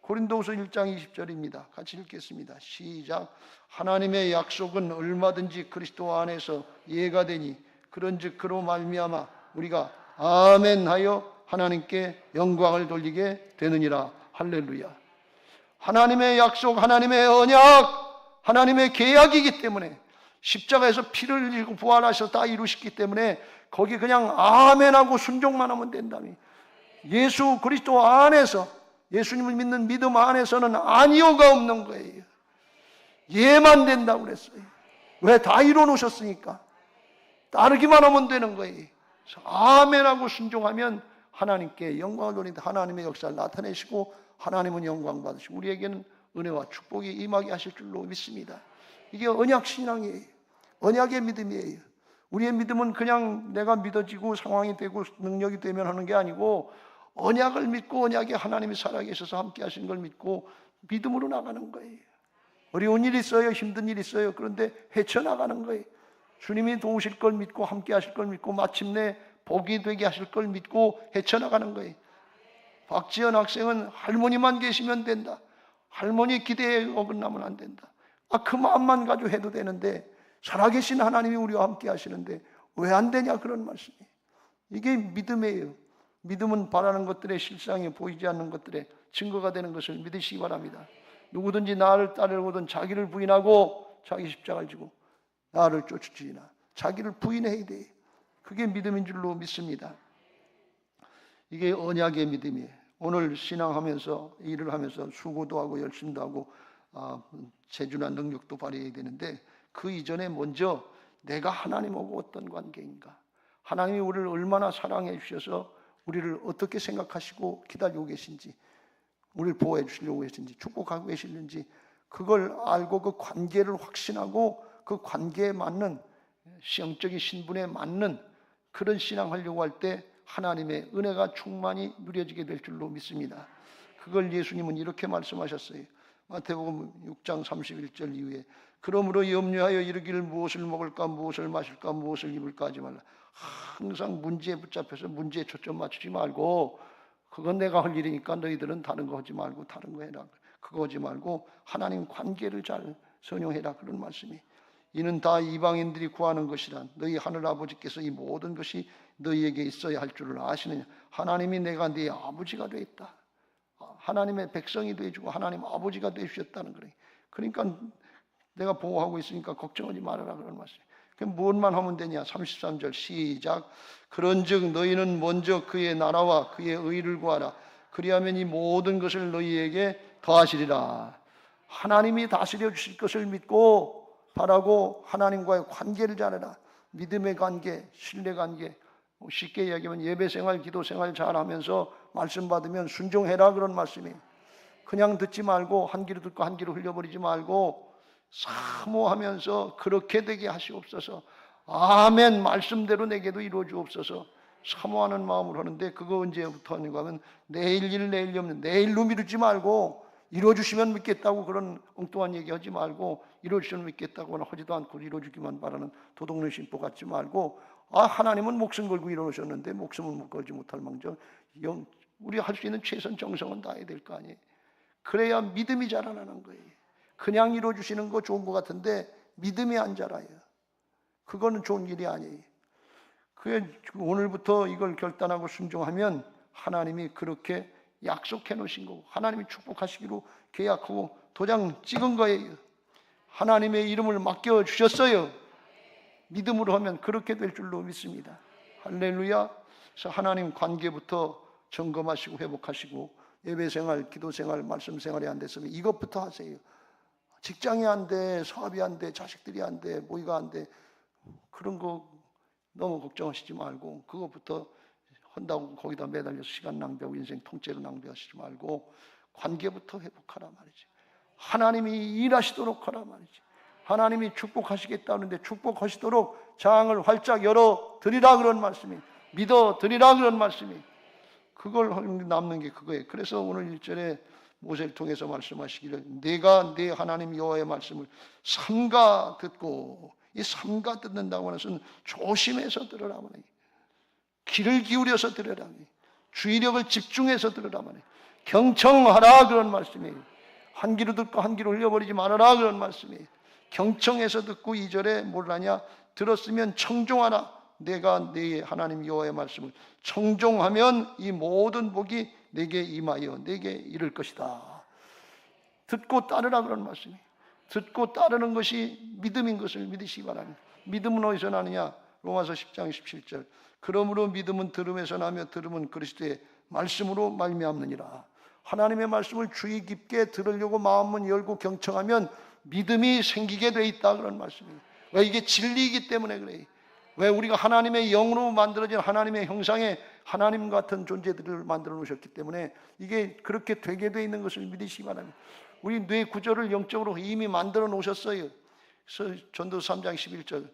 고린도후서 1장 20절입니다. 같이 읽겠습니다. 시작. 하나님의 약속은 얼마든지 그리스도 안에서 예가 되니 그런즉 그로 말미암아 우리가 아멘 하여 하나님께 영광을 돌리게 되느니라. 할렐루야. 하나님의 약속, 하나님의 언약, 하나님의 계약이기 때문에 십자가에서 피를 흘리고 부활하셔서 다 이루셨기 때문에 거기 그냥 아멘하고 순종만 하면 된다며. 예수 그리스도 안에서, 예수님을 믿는 믿음 안에서는 아니오가 없는 거예요. 예만 된다고 그랬어요. 왜? 다 이루어 놓으셨으니까 따르기만 하면 되는 거예요. 아멘하고 순종하면 하나님께 영광을 돌리는데 하나님의 역사를 나타내시고 하나님은 영광 받으시고 우리에게는 은혜와 축복이 임하게 하실 줄로 믿습니다. 이게 언약 신앙이에요. 언약의 믿음이에요. 우리의 믿음은 그냥 내가 믿어지고 상황이 되고 능력이 되면 하는 게 아니고 언약을 믿고 언약에 하나님이 살아계셔서 함께 하시는 걸 믿고 믿음으로 나가는 거예요. 어려운 일 있어요, 힘든 일 있어요. 그런데 헤쳐나가는 거예요. 주님이 도우실 걸 믿고 함께 하실 걸 믿고 마침내 복이 되게 하실 걸 믿고 헤쳐나가는 거예요. 박지연 학생은 할머니만 계시면 된다, 할머니 기대에 어긋나면 안 된다, 그 마음만 가지고 해도 되는데 살아계신 하나님이 우리와 함께 하시는데 왜 안 되냐, 그런 말씀이에요. 이게 믿음이에요. 믿음은 바라는 것들의 실상이 보이지 않는 것들의 증거가 되는 것을 믿으시기 바랍니다. 누구든지 나를 따르고든 자기를 부인하고 자기 십자가를 지고 나를 쫓으시나 자기를 부인해야 돼. 그게 믿음인 줄로 믿습니다. 이게 언약의 믿음이에요. 오늘 신앙하면서 일을 하면서 수고도 하고 열심도 하고 재주나 능력도 발휘해야 되는데 그 이전에 먼저 내가 하나님하고 어떤 관계인가, 하나님이 우리를 얼마나 사랑해 주셔서 우리를 어떻게 생각하시고 기다리고 계신지, 우리를 보호해 주시려고 계신지, 축복하고 계시는지 그걸 알고 그 관계를 확신하고 그 관계에 맞는 영적인 신분에 맞는 그런 신앙하려고 할 때 하나님의 은혜가 충만히 누려지게 될 줄로 믿습니다. 그걸 예수님은 이렇게 말씀하셨어요. 마태복음 6장 31절 이후에 그러므로 염려하여 이르기를 무엇을 먹을까 무엇을 마실까 무엇을 입을까 하지 말라. 항상 문제에 붙잡혀서 문제에 초점 맞추지 말고 그건 내가 할 일이니까 너희들은 다른 거 하지 말고 다른 거 해라. 그거 하지 말고 하나님 관계를 잘 선용해라, 그런 말씀이. 이는 다 이방인들이 구하는 것이라. 너희 하늘 아버지께서 이 모든 것이 너희에게 있어야 할 줄을 아시느냐. 하나님이 내가 네 아버지가 되어 있다, 하나님의 백성이 되어주고 하나님 아버지가 되어주셨다는 거예요. 그러니까 내가 보호하고 있으니까 걱정하지 말아라, 그런 말씀. 그럼 무엇만 하면 되냐? 33절 시작. 그런즉 너희는 먼저 그의 나라와 그의 의를 구하라. 그리하면 이 모든 것을 너희에게 더하시리라. 하나님이 다스려 주실 것을 믿고 바라고 하나님과의 관계를 잘해라. 믿음의 관계, 신뢰 관계. 쉽게 이야기하면 예배생활, 기도생활 잘하면서 말씀 받으면 순종해라, 그런 말씀이에요. 그냥 듣지 말고 한 귀로 듣고 한 귀로 흘려버리지 말고 사모하면서 그렇게 되게 하시옵소서. 아멘, 말씀대로 내게도 이루어 주옵소서. 사모하는 마음으로 하는데 그거 언제부터 하는가 하면 내일 일 내일 없는, 내일로 미루지 말고 이루어주시면 믿겠다고 그런 엉뚱한 얘기하지 말고 이루어주시면 믿겠다고는 하지도 않고 이루어주기만 바라는 도둑놈 심보 갖지 말고, 하나님은 목숨 걸고 이루어주셨는데 목숨을 걸지 못할 망정 우리 할 수 있는 최선 정성은 다해야 될 거 아니에요. 그래야 믿음이 자라나는 거예요. 그냥 이루어주시는 거 좋은 것 같은데 믿음이 안 자라요. 그거는 좋은 일이 아니에요. 그게 오늘부터 이걸 결단하고 순종하면 하나님이 그렇게 약속해 놓으신 거고 하나님이 축복하시기로 계약하고 도장 찍은 거예요. 하나님의 이름을 맡겨주셨어요. 믿음으로 하면 그렇게 될 줄로 믿습니다. 할렐루야. 그래서 하나님 관계부터 점검하시고 회복하시고 예배생활, 기도생활, 말씀생활이 안 됐으면 이것부터 하세요. 직장이 안 돼, 사업이 안 돼, 자식들이 안 돼, 모의가 안 돼, 그런 거 너무 걱정하시지 말고 그것부터 한다고 거기다 매달려서 시간 낭비하고 인생 통째로 낭비하시지 말고 관계부터 회복하라 말이지. 하나님이 일하시도록 하라 말이지. 하나님이 축복하시겠다는데 축복하시도록 장을 활짝 열어 드리라, 그런 말씀이, 믿어 드리라, 그런 말씀이. 그걸 남는 게 그거예요. 그래서 오늘 1절에 모세를 통해서 말씀하시기를 내가 내 하나님 여호와의 말씀을 삼가 듣고, 이 삼가 듣는다고 하는 것은 조심해서 들으라 말이에요. 귀를 기울여서 들으라 말이에요. 주의력을 집중해서 들으라 말이에요. 경청하라, 그런 말씀이에요. 한 귀로 듣고 한 귀로 흘려버리지 말아라, 그런 말씀이에요. 경청해서 듣고 2절에 뭘 하냐? 들었으면 청종하라. 내가 네 하나님 여호와의 말씀을 청종하면 이 모든 복이 내게 임하여 내게 이를 것이다. 듣고 따르라, 그런 말씀이에요. 듣고 따르는 것이 믿음인 것을 믿으시기 바랍니다. 믿음은 어디서 나느냐? 로마서 10장 17절. 그러므로 믿음은 들음에서 나며 들음은 그리스도의 말씀으로 말미암느니라. 하나님의 말씀을 주의 깊게 들으려고 마음은 열고 경청하면 믿음이 생기게 돼 있다, 그런 말씀이에요. 왜? 이게 진리이기 때문에 그래요. 왜? 우리가 하나님의 영으로 만들어진 하나님의 형상의 하나님 같은 존재들을 만들어 놓으셨기 때문에 이게 그렇게 되게 돼 있는 것을 믿으시기 바랍니다. 우리 뇌 구조를 영적으로 이미 만들어 놓으셨어요. 그래서 전도서 3장 11절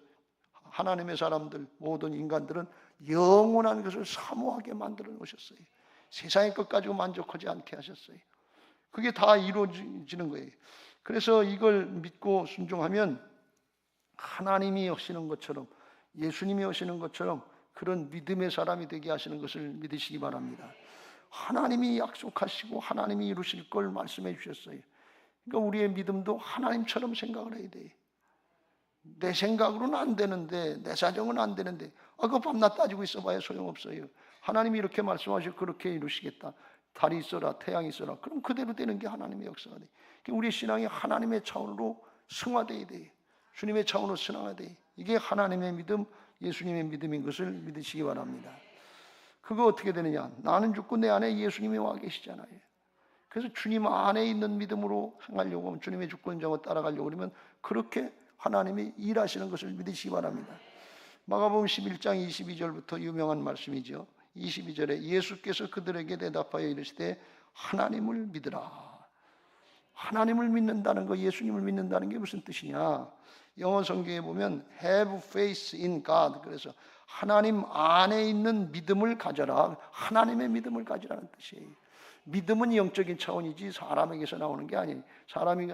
하나님의 사람들 모든 인간들은 영원한 것을 사모하게 만들어 놓으셨어요. 세상의 것 가지고 만족하지 않게 하셨어요. 그게 다 이루어지는 거예요. 그래서 이걸 믿고 순종하면 하나님이 하시는 것처럼, 예수님이 하시는 것처럼 그런 믿음의 사람이 되게 하시는 것을 믿으시기 바랍니다. 하나님이 약속하시고 하나님이 이루실 걸 말씀해 주셨어요. 그러니까 우리의 믿음도 하나님처럼 생각을 해야 돼요. 내 생각으로는 안 되는데, 내 사정은 안 되는데 그거 밤낮 따지고 있어봐야 소용없어요. 하나님이 이렇게 말씀하시고 그렇게 이루시겠다. 달이 있어라, 태양이 있어라. 그럼 그대로 되는 게 하나님의 역사가 돼요. 우리 신앙이 하나님의 차원으로 승화돼야 돼요. 주님의 차원으로 승화돼야 돼요. 이게 하나님의 믿음, 예수님의 믿음인 것을 믿으시기 바랍니다. 그거 어떻게 되느냐? 나는 죽고 내 안에 예수님이 와 계시잖아요. 그래서 주님 안에 있는 믿음으로 행하려고 하면, 주님의 주권 정을 따라가려고 그러면 그렇게 하나님이 일하시는 것을 믿으시기 바랍니다. 마가복음 11장 22절부터 유명한 말씀이죠. 22절에 예수께서 그들에게 대답하여 이르시되 하나님을 믿으라. 하나님을 믿는다는 거, 예수님을 믿는다는 게 무슨 뜻이냐? 영어 성경에 보면 have faith in God, 그래서 하나님 안에 있는 믿음을 가져라. 하나님의 믿음을 가지라는 뜻이에요. 믿음은 영적인 차원이지 사람에게서 나오는 게 아니에요. 사람이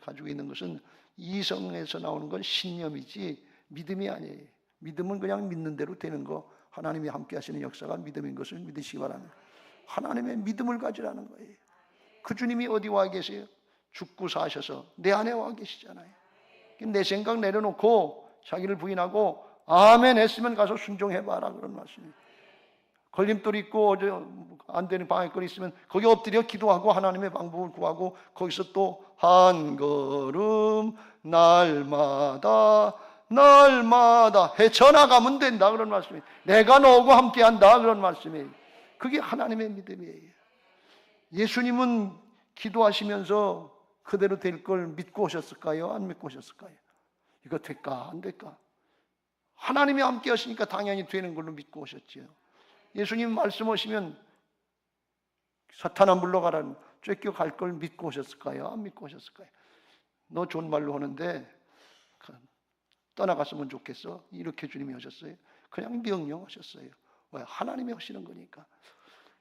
가지고 있는 것은 이성에서 나오는 건 신념이지 믿음이 아니에요. 믿음은 그냥 믿는 대로 되는 거, 하나님이 함께 하시는 역사가 믿음인 것을 믿으시기 바랍니다. 하나님의 믿음을 가지라는 거예요. 그 주님이 어디 와 계세요? 죽고 사셔서 내 안에 와 계시잖아요. 내 생각 내려놓고 자기를 부인하고 아멘 했으면 가서 순종해봐라, 그런 말씀이에요. 걸림돌 있고 안 되는 방해거리 있으면 거기 엎드려 기도하고 하나님의 방법을 구하고 거기서 또 한 걸음 날마다 날마다 헤쳐나가면 된다 그런 말씀이에요. 내가 너하고 함께한다 그런 말씀이에요. 그게 하나님의 믿음이에요. 예수님은 기도하시면서 그대로 될 걸 믿고 오셨을까요? 안 믿고 오셨을까요? 이거 될까 안 될까? 하나님이 함께 하시니까 당연히 되는 걸로 믿고 오셨지요. 예수님 말씀하시면 사탄아 물러가라는 쫓겨갈 걸 믿고 오셨을까요? 안 믿고 오셨을까요? 너 좋은 말로 하는데 떠나갔으면 좋겠어. 이렇게 주님이 하셨어요. 그냥 명령하셨어요. 왜? 하나님이 하시는 거니까.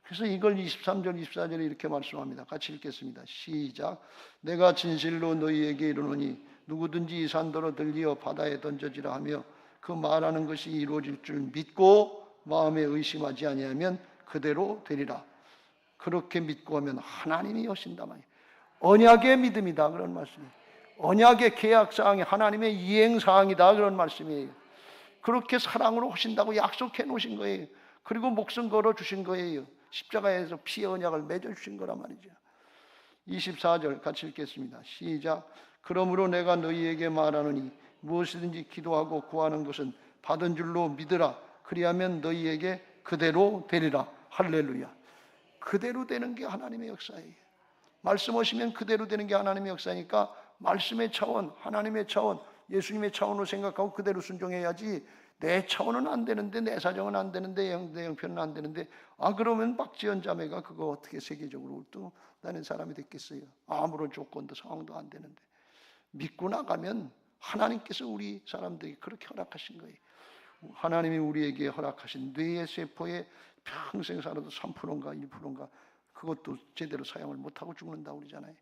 그래서 이걸 23절 24절에 이렇게 말씀합니다. 같이 읽겠습니다. 시작. 내가 진실로 너희에게 이르노니 누구든지 이 산더러 들리어 바다에 던져지라 하며 그 말하는 것이 이루어질 줄 믿고 마음에 의심하지 아니하면 그대로 되리라. 그렇게 믿고 하면 하나님이 하신다 말이에요. 언약의 믿음이다 그런 말씀이에요. 언약의 계약사항이 하나님의 이행사항이다 그런 말씀이에요. 그렇게 사랑으로 하신다고 약속해 놓으신 거예요. 그리고 목숨 걸어 주신 거예요. 십자가에서 피의 언약을 맺어 주신 거란 말이죠. 24절 같이 읽겠습니다. 시작. 그러므로 내가 너희에게 말하노니 무엇이든지 기도하고 구하는 것은 받은 줄로 믿으라. 그리하면 너희에게 그대로 되리라. 할렐루야. 그대로 되는 게 하나님의 역사예요. 말씀하시면 그대로 되는 게 하나님의 역사니까 말씀의 차원, 하나님의 차원, 예수님의 차원으로 생각하고 그대로 순종해야지. 내 차원은 안 되는데, 내 사정은 안 되는데, 내 형편은 안 되는데, 그러면 박지연 자매가 그거 어떻게 세계적으로 울뚱다는 사람이 됐겠어요? 아무런 조건도 상황도 안 되는데. 믿고 나가면 하나님께서 우리 사람들에게 그렇게 허락하신 거예요. 하나님이 우리에게 허락하신 뇌의 세포에 평생 살아도 3%인가 1%인가 그것도 제대로 사용을 못하고 죽는다고 그러잖아요.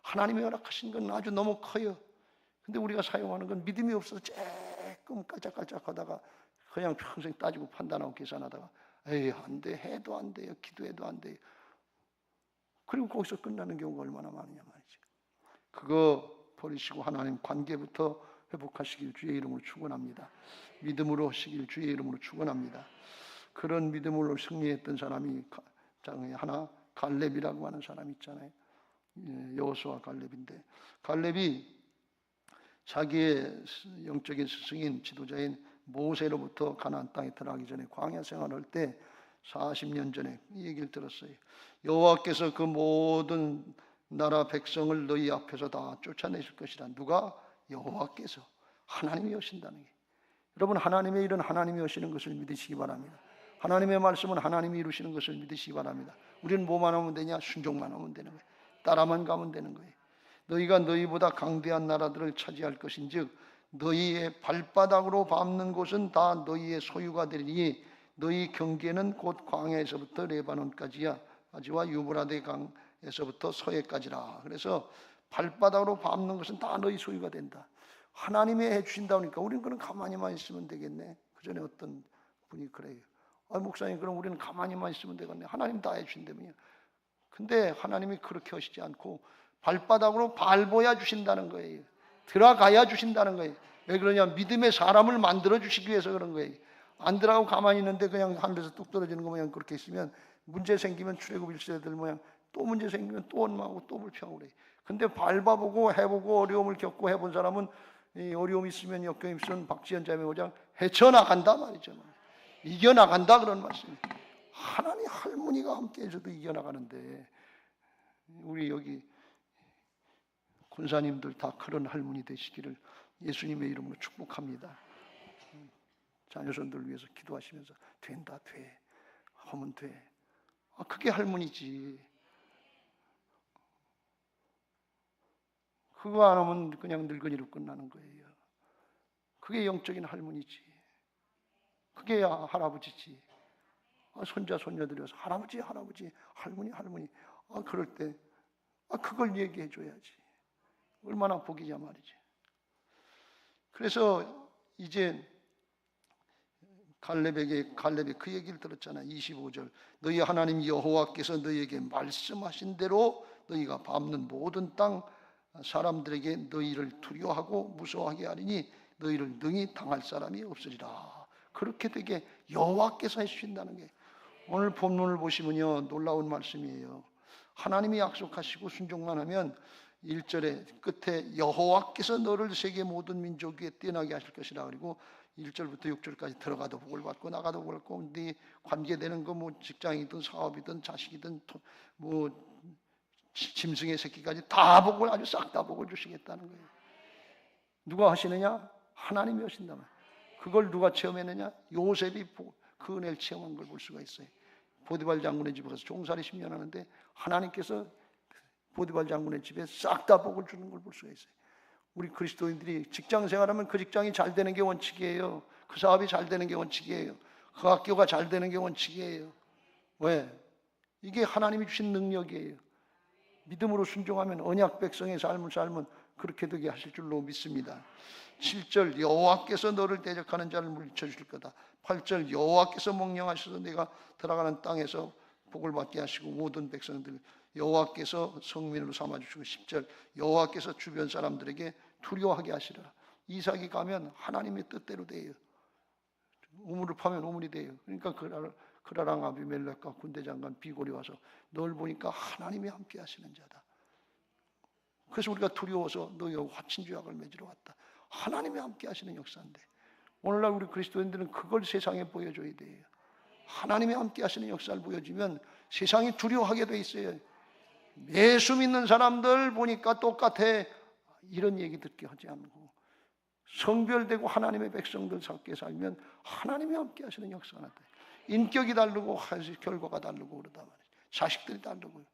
하나님이 허락하신 건 아주 너무 커요. 근데 우리가 사용하는 건 믿음이 없어서 조금 깔짝깔짝 하다가 그냥 평생 따지고 판단하고 계산하다가 에이 안 돼, 해도 안 돼요, 기도해도 안 돼요. 그리고 거기서 끝나는 경우가 얼마나 많으냐 말이죠. 그거 버리시고 하나님 관계부터 회복하시길 주의 이름으로 축원합니다. 믿음으로 하시길 주의 이름으로 축원합니다. 그런 믿음으로 승리했던 사람이 하나 갈렙이라고 하는 사람이 있잖아요. 여호수아 갈렙인데 갈렙이 자기의 영적인 스승인 지도자인 모세로부터 가나안 땅에 들어가기 전에 광야 생활할 때 40년 전에 이 얘기를 들었어요. 여호와께서 그 모든 나라 백성을 너희 앞에서 다 쫓아내실 것이라. 누가? 여호와께서. 하나님이 오신다는 게. 여러분 하나님의 일은 하나님이 오시는 것을 믿으시기 바랍니다. 하나님의 말씀은 하나님이 이루시는 것을 믿으시기 바랍니다. 우리는 뭐만 하면 되냐? 순종만 하면 되는 거예요. 따라만 가면 되는 거예요. 너희가 너희보다 강대한 나라들을 차지할 것인즉 너희의 발바닥으로 밟는 곳은 다 너희의 소유가 되리니 너희 경계는 곧 광야에서부터 레바논까지야 아지와 유브라데 강에서부터 서해까지라. 그래서 발바닥으로 밟는 것은 다 너희 소유가 된다. 하나님이 해주신다 보니까 우리는 그냥 가만히만 있으면 되겠네. 그 전에 어떤 분이 그래요. 목사님 그럼 우리는 가만히만 있으면 되겠네. 하나님 다 해주신다면요. 근데 하나님이 그렇게 하시지 않고 발바닥으로 밟아야 주신다는 거예요. 들어가야 주신다는 거예요. 왜 그러냐? 믿음의 사람을 만들어 주시기 위해서 그런 거예요. 안 들어가고 가만히 있는데 그냥 하늘에서 뚝 떨어지는 거 모양 그렇게 있으면 문제 생기면 출애굽 1세들 모양 또 문제 생기면 또 원망하고 또 불평하고 그래요. 근데 밟아보고 해보고 어려움을 겪고 해본 사람은 이 어려움이 있으면 역경이 있으면 박지현 자매 오장 헤쳐나간다 말이죠. 이겨나간다 그런 말씀이에요. 하나님 할머니가 함께 해줘도 이겨나가는데 우리 여기 군사님들 다 그런 할머니 되시기를 예수님의 이름으로 축복합니다. 자녀손들 위해서 기도하시면서 된다 돼 하면 돼. 그게 할머니지. 그거 안 하면 그냥 늙은이로 끝나는 거예요. 그게 영적인 할머니지. 그게 할아버지지. 손자 손녀들이 와서 할아버지 할아버지 할머니 할머니 그럴 때 그걸 얘기해 줘야지. 얼마나 복이냐 말이지. 그래서 이제 갈렙이 그 얘기를 들었잖아요. 25절 너희 하나님 여호와께서 너희에게 말씀하신 대로 너희가 밟는 모든 땅 사람들에게 너희를 두려워하고 무서워하게 하리니 너희를 능히 당할 사람이 없으리라. 그렇게 되게 여호와께서 해주신다는 게 오늘 본문을 보시면요 놀라운 말씀이에요. 하나님이 약속하시고 순종만 하면 1절에 끝에 여호와께서 너를 세계 모든 민족 위에 뛰어나게 하실 것이라. 그리고 1절부터 6절까지 들어가도 복을 받고 나가도 복을 받고 네 관계되는 거 뭐 직장이든 사업이든 자식이든 뭐 짐승의 새끼까지 다 복을 아주 싹 다 복을 주시겠다는 거예요. 누가 하시느냐? 하나님이 하신다 말이에요. 그걸 누가 체험했느냐? 요셉이 그 은혜를 체험한 걸 볼 수가 있어요. 보디발 장군의 집에 가서 종살이 10년 하는데 하나님께서 보디발 장군의 집에 싹 다 복을 주는 걸 볼 수가 있어요. 우리 그리스도인들이 직장 생활하면 그 직장이 잘 되는 게 원칙이에요. 그 사업이 잘 되는 게 원칙이에요. 그 학교가 잘 되는 게 원칙이에요. 왜? 이게 하나님이 주신 능력이에요. 믿음으로 순종하면 언약 백성의 삶을 살면 그렇게 되게 하실 줄로 믿습니다. 7절 여호와께서 너를 대적하는 자를 물리쳐 주실 거다. 8절 여호와께서 몽령하셔서 내가 들어가는 땅에서 복을 받게 하시고 모든 백성들 여호와께서 성민으로 삼아주시고 10절 여호와께서 주변 사람들에게 두려워하게 하시라. 이삭이 가면 하나님의 뜻대로 돼요. 우물을 파면 우물이 돼요. 그러니까 그라랑 아비멜렉과 군대장관 비골이 와서 널 보니까 하나님이 함께 하시는 자다. 그래서 우리가 두려워서 너희 화친주약을 맺으러 왔다. 하나님이 함께 하시는 역사인데 오늘날 우리 그리스도인들은 그걸 세상에 보여줘야 돼요. 하나님이 함께 하시는 역사를 보여주면 세상이 두려워하게 돼 있어요. 예수 믿는 사람들 보니까 똑같아. 이런 얘기 듣게 하지 않고 성별되고 하나님의 백성들 살게 살면 하나님이 함께 하시는 역사가 나타나요. 인격이 다르고 결과가 다르고 그러다 말이에요. 자식들이 다르고요.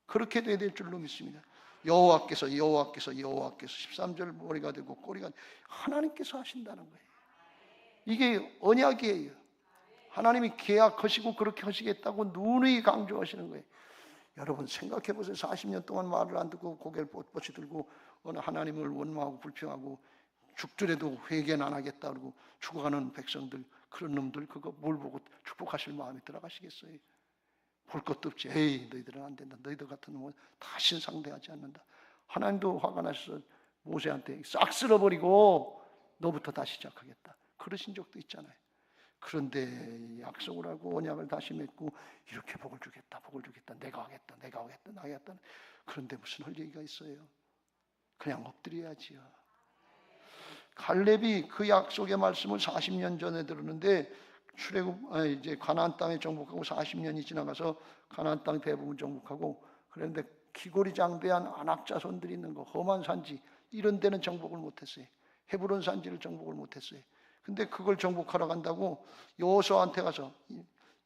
그렇게 돼야 될 줄로 믿습니다. 여호와께서 13절 머리가 되고 꼬리가 하나님께서 하신다는 거예요. 이게 언약이에요. 하나님이 계약하시고 그렇게 하시겠다고 누누이 강조하시는 거예요. 여러분 생각해 보세요. 40년 동안 말을 안 듣고 고개를 뻣뻣이 들고 어느 하나님을 원망하고 불평하고 죽더라도 회개는 안 하겠다 그러고 죽어가는 백성들, 그런 놈들 그거 뭘 보고 축복하실 마음이 들어가시겠어요? 볼 것도 없지. 에이 너희들은 안 된다. 너희들 같은 놈은 다신 상대하지 않는다. 하나님도 화가 나셔서 모세한테 싹 쓸어버리고 너부터 다시 시작하겠다. 그러신 적도 있잖아요. 그런데 약속을 하고 언약을 다시 맺고 이렇게 복을 주겠다. 내가 하겠다. 나겠다. 그런데 무슨 할 얘기가 있어요? 그냥 엎드려야지요. 갈렙이 그 약속의 말씀을 40년 전에 들었는데 이제 가나안 땅에 정복하고 40년이 지나가서 가나안 땅 대부분 정복하고 그런데 기골이 장대한 안악 자손들이 있는 거 험한 산지 이런 데는 정복을 못했어요. 헤브론 산지를 정복을 못했어요. 근데 그걸 정복하러 간다고 여호수아한테 가서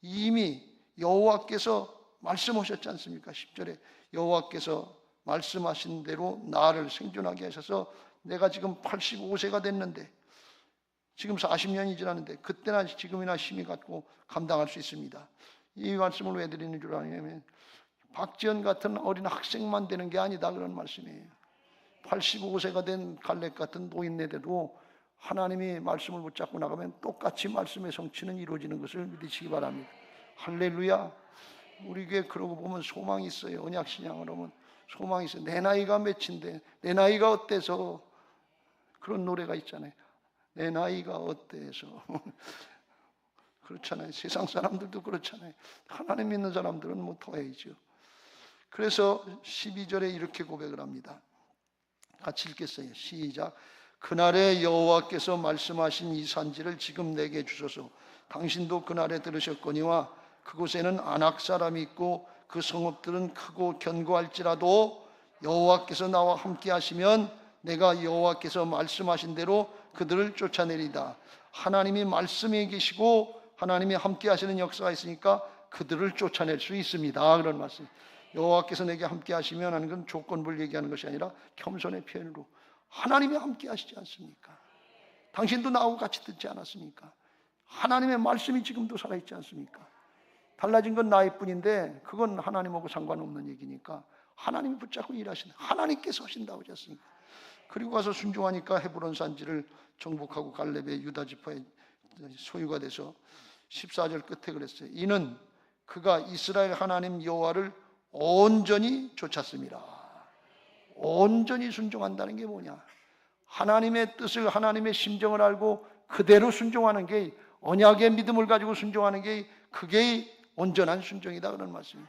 이미 여호와께서 말씀하셨지 않습니까? 10절에 여호와께서 말씀하신 대로 나를 생존하게 하셔서 내가 지금 85세가 됐는데 지금 40년이 지났는데 그때나 지금이나 힘이 갖고 감당할 수 있습니다. 이 말씀을 왜 드리는 줄 아냐면 박지원 같은 어린 학생만 되는 게 아니다 그런 말씀이에요. 85세가 된 갈렙 같은 노인네들도 하나님이 말씀을 붙잡고 나가면 똑같이 말씀의 성취는 이루어지는 것을 믿으시기 바랍니다. 할렐루야. 우리에게 그러고 보면 소망이 있어요. 언약신앙을 하면 소망이 있어요. 내 나이가 몇인데 내 나이가 어때서 그런 노래가 있잖아요. 내 나이가 어때서 그렇잖아요. 세상 사람들도 그렇잖아요. 하나님 믿는 사람들은 뭐 더해야죠. 그래서 12절에 이렇게 고백을 합니다. 같이 읽겠어요. 시작. 그날에 여호와께서 말씀하신 이 산지를 지금 내게 주소서. 당신도 그날에 들으셨거니와 그곳에는 아낙 사람이 있고 그 성읍들은 크고 견고할지라도 여호와께서 나와 함께 하시면 내가 여호와께서 말씀하신 대로 그들을 쫓아내리다. 하나님이 말씀에 계시고 하나님이 함께 하시는 역사가 있으니까 그들을 쫓아낼 수 있습니다. 그런 말씀. 여호와께서 내게 함께 하시면 하는 건 조건부를 얘기하는 것이 아니라 겸손의 표현으로 하나님이 함께 하시지 않습니까? 당신도 나하고 같이 듣지 않았습니까? 하나님의 말씀이 지금도 살아있지 않습니까? 달라진 건 나일 뿐인데 그건 하나님하고 상관없는 얘기니까 하나님이 붙잡고 일하시는 하나님께서 하신다고 하셨습니까? 그리고 가서 순종하니까 헤브론 산지를 정복하고 갈렙의 유다 지파의 소유가 돼서 14절 끝에 그랬어요. 이는 그가 이스라엘 하나님 여호와를 온전히 좇았습니다. 온전히 순종한다는 게 뭐냐? 하나님의 뜻을 하나님의 심정을 알고 그대로 순종하는 게 언약의 믿음을 가지고 순종하는 게 그게 온전한 순종이다 그런 말씀이에요.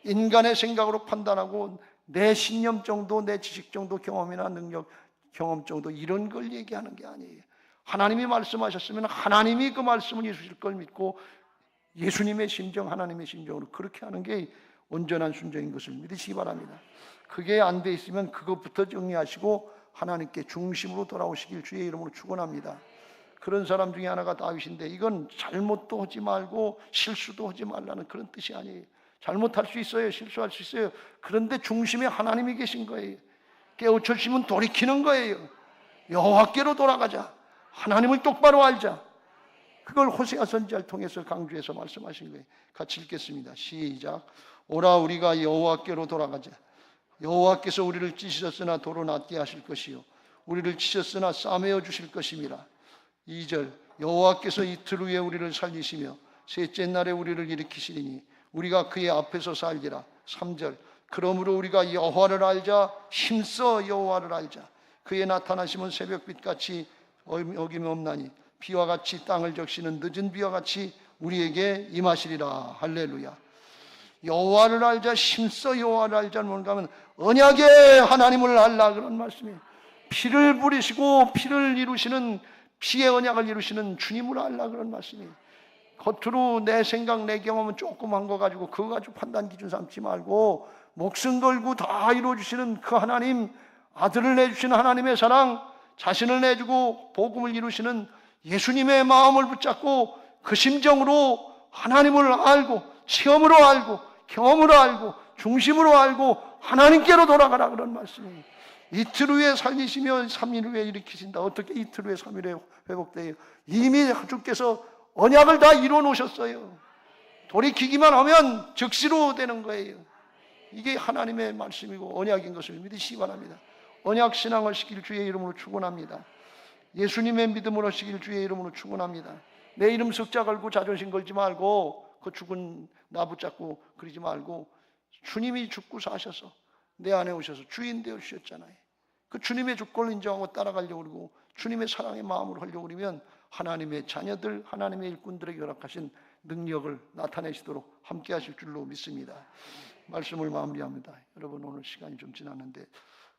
인간의 생각으로 판단하고 내 신념 정도, 내 지식 정도, 경험이나 능력, 경험 정도 이런 걸 얘기하는 게 아니에요. 하나님이 말씀하셨으면 하나님이 그 말씀을 이루실 걸 믿고 예수님의 심정, 하나님의 심정으로 그렇게 하는 게 온전한 순종인 것을 믿으시기 바랍니다. 그게 안 돼 있으면 그것부터 정리하시고 하나님께 중심으로 돌아오시길 주의 이름으로 축원합니다. 그런 사람 중에 하나가 다윗인데, 이건 잘못도 하지 말고 실수도 하지 말라는 그런 뜻이 아니에요. 잘못할 수 있어요. 실수할 수 있어요. 그런데 중심에 하나님이 계신 거예요. 깨우쳐주시면 돌이키는 거예요. 여호와께로 돌아가자. 하나님을 똑바로 알자. 그걸 호세아 선지자를 통해서 강조해서 말씀하신 거예요. 같이 읽겠습니다. 시작. 오라 우리가 여호와께로 돌아가자. 여호와께서 우리를 찢으셨으나 도로 낫게 하실 것이요 우리를 치셨으나 싸매어 주실 것임이라. 2절. 여호와께서 이틀 후에 우리를 살리시며 셋째 날에 우리를 일으키시리니 우리가 그의 앞에서 살리라. 3절. 그러므로 우리가 여호와를 알자. 힘써 여호와를 알자. 그의 나타나심은 새벽빛같이 어김없나니 비와 같이 땅을 적시는 늦은 비와 같이 우리에게 임하시리라. 할렐루야. 여호와를 알자, 힘써 여호와를 알자는 뭔가 하면 언약의 하나님을 알라 그런 말씀이에요. 피를 부리시고 피를 이루시는, 피의 언약을 이루시는 주님을 알라 그런 말씀이에요. 겉으로 내 생각, 내 경험은 조그만 거 가지고 그거 가지고 판단 기준 삼지 말고 목숨 걸고 다 이루어주시는 그 하나님, 아들을 내주시는 하나님의 사랑, 자신을 내주고 복음을 이루시는 예수님의 마음을 붙잡고 그 심정으로 하나님을 알고 체험으로 알고 경험으로 알고 중심으로 알고 하나님께로 돌아가라 그런 말씀이에요. 이틀 후에 살리시며 3일 후에 일으키신다. 어떻게 이틀 후에 3일 후에 회복돼요? 이미 주께서 언약을 다 이루어 놓으셨어요. 돌이키기만 하면 즉시로 되는 거예요. 이게 하나님의 말씀이고 언약인 것을 믿으시기 바랍니다. 언약 신앙을 시킬 주의 이름으로 축원합니다. 예수님의 믿음으로 시킬 주의 이름으로 축원합니다. 내 이름 석자 걸고 자존심 걸지 말고 그 죽은 나 붙잡고 그러지 말고 주님이 죽고 사셔서 내 안에 오셔서 주인 되어 주셨잖아요. 그 주님의 주권을 인정하고 따라가려고 그러고 주님의 사랑의 마음으로 하려고 그러면 하나님의 자녀들, 하나님의 일꾼들에게 허락하신 능력을 나타내시도록 함께 하실 줄로 믿습니다. 말씀을 마무리합니다. 여러분, 오늘 시간이 좀 지났는데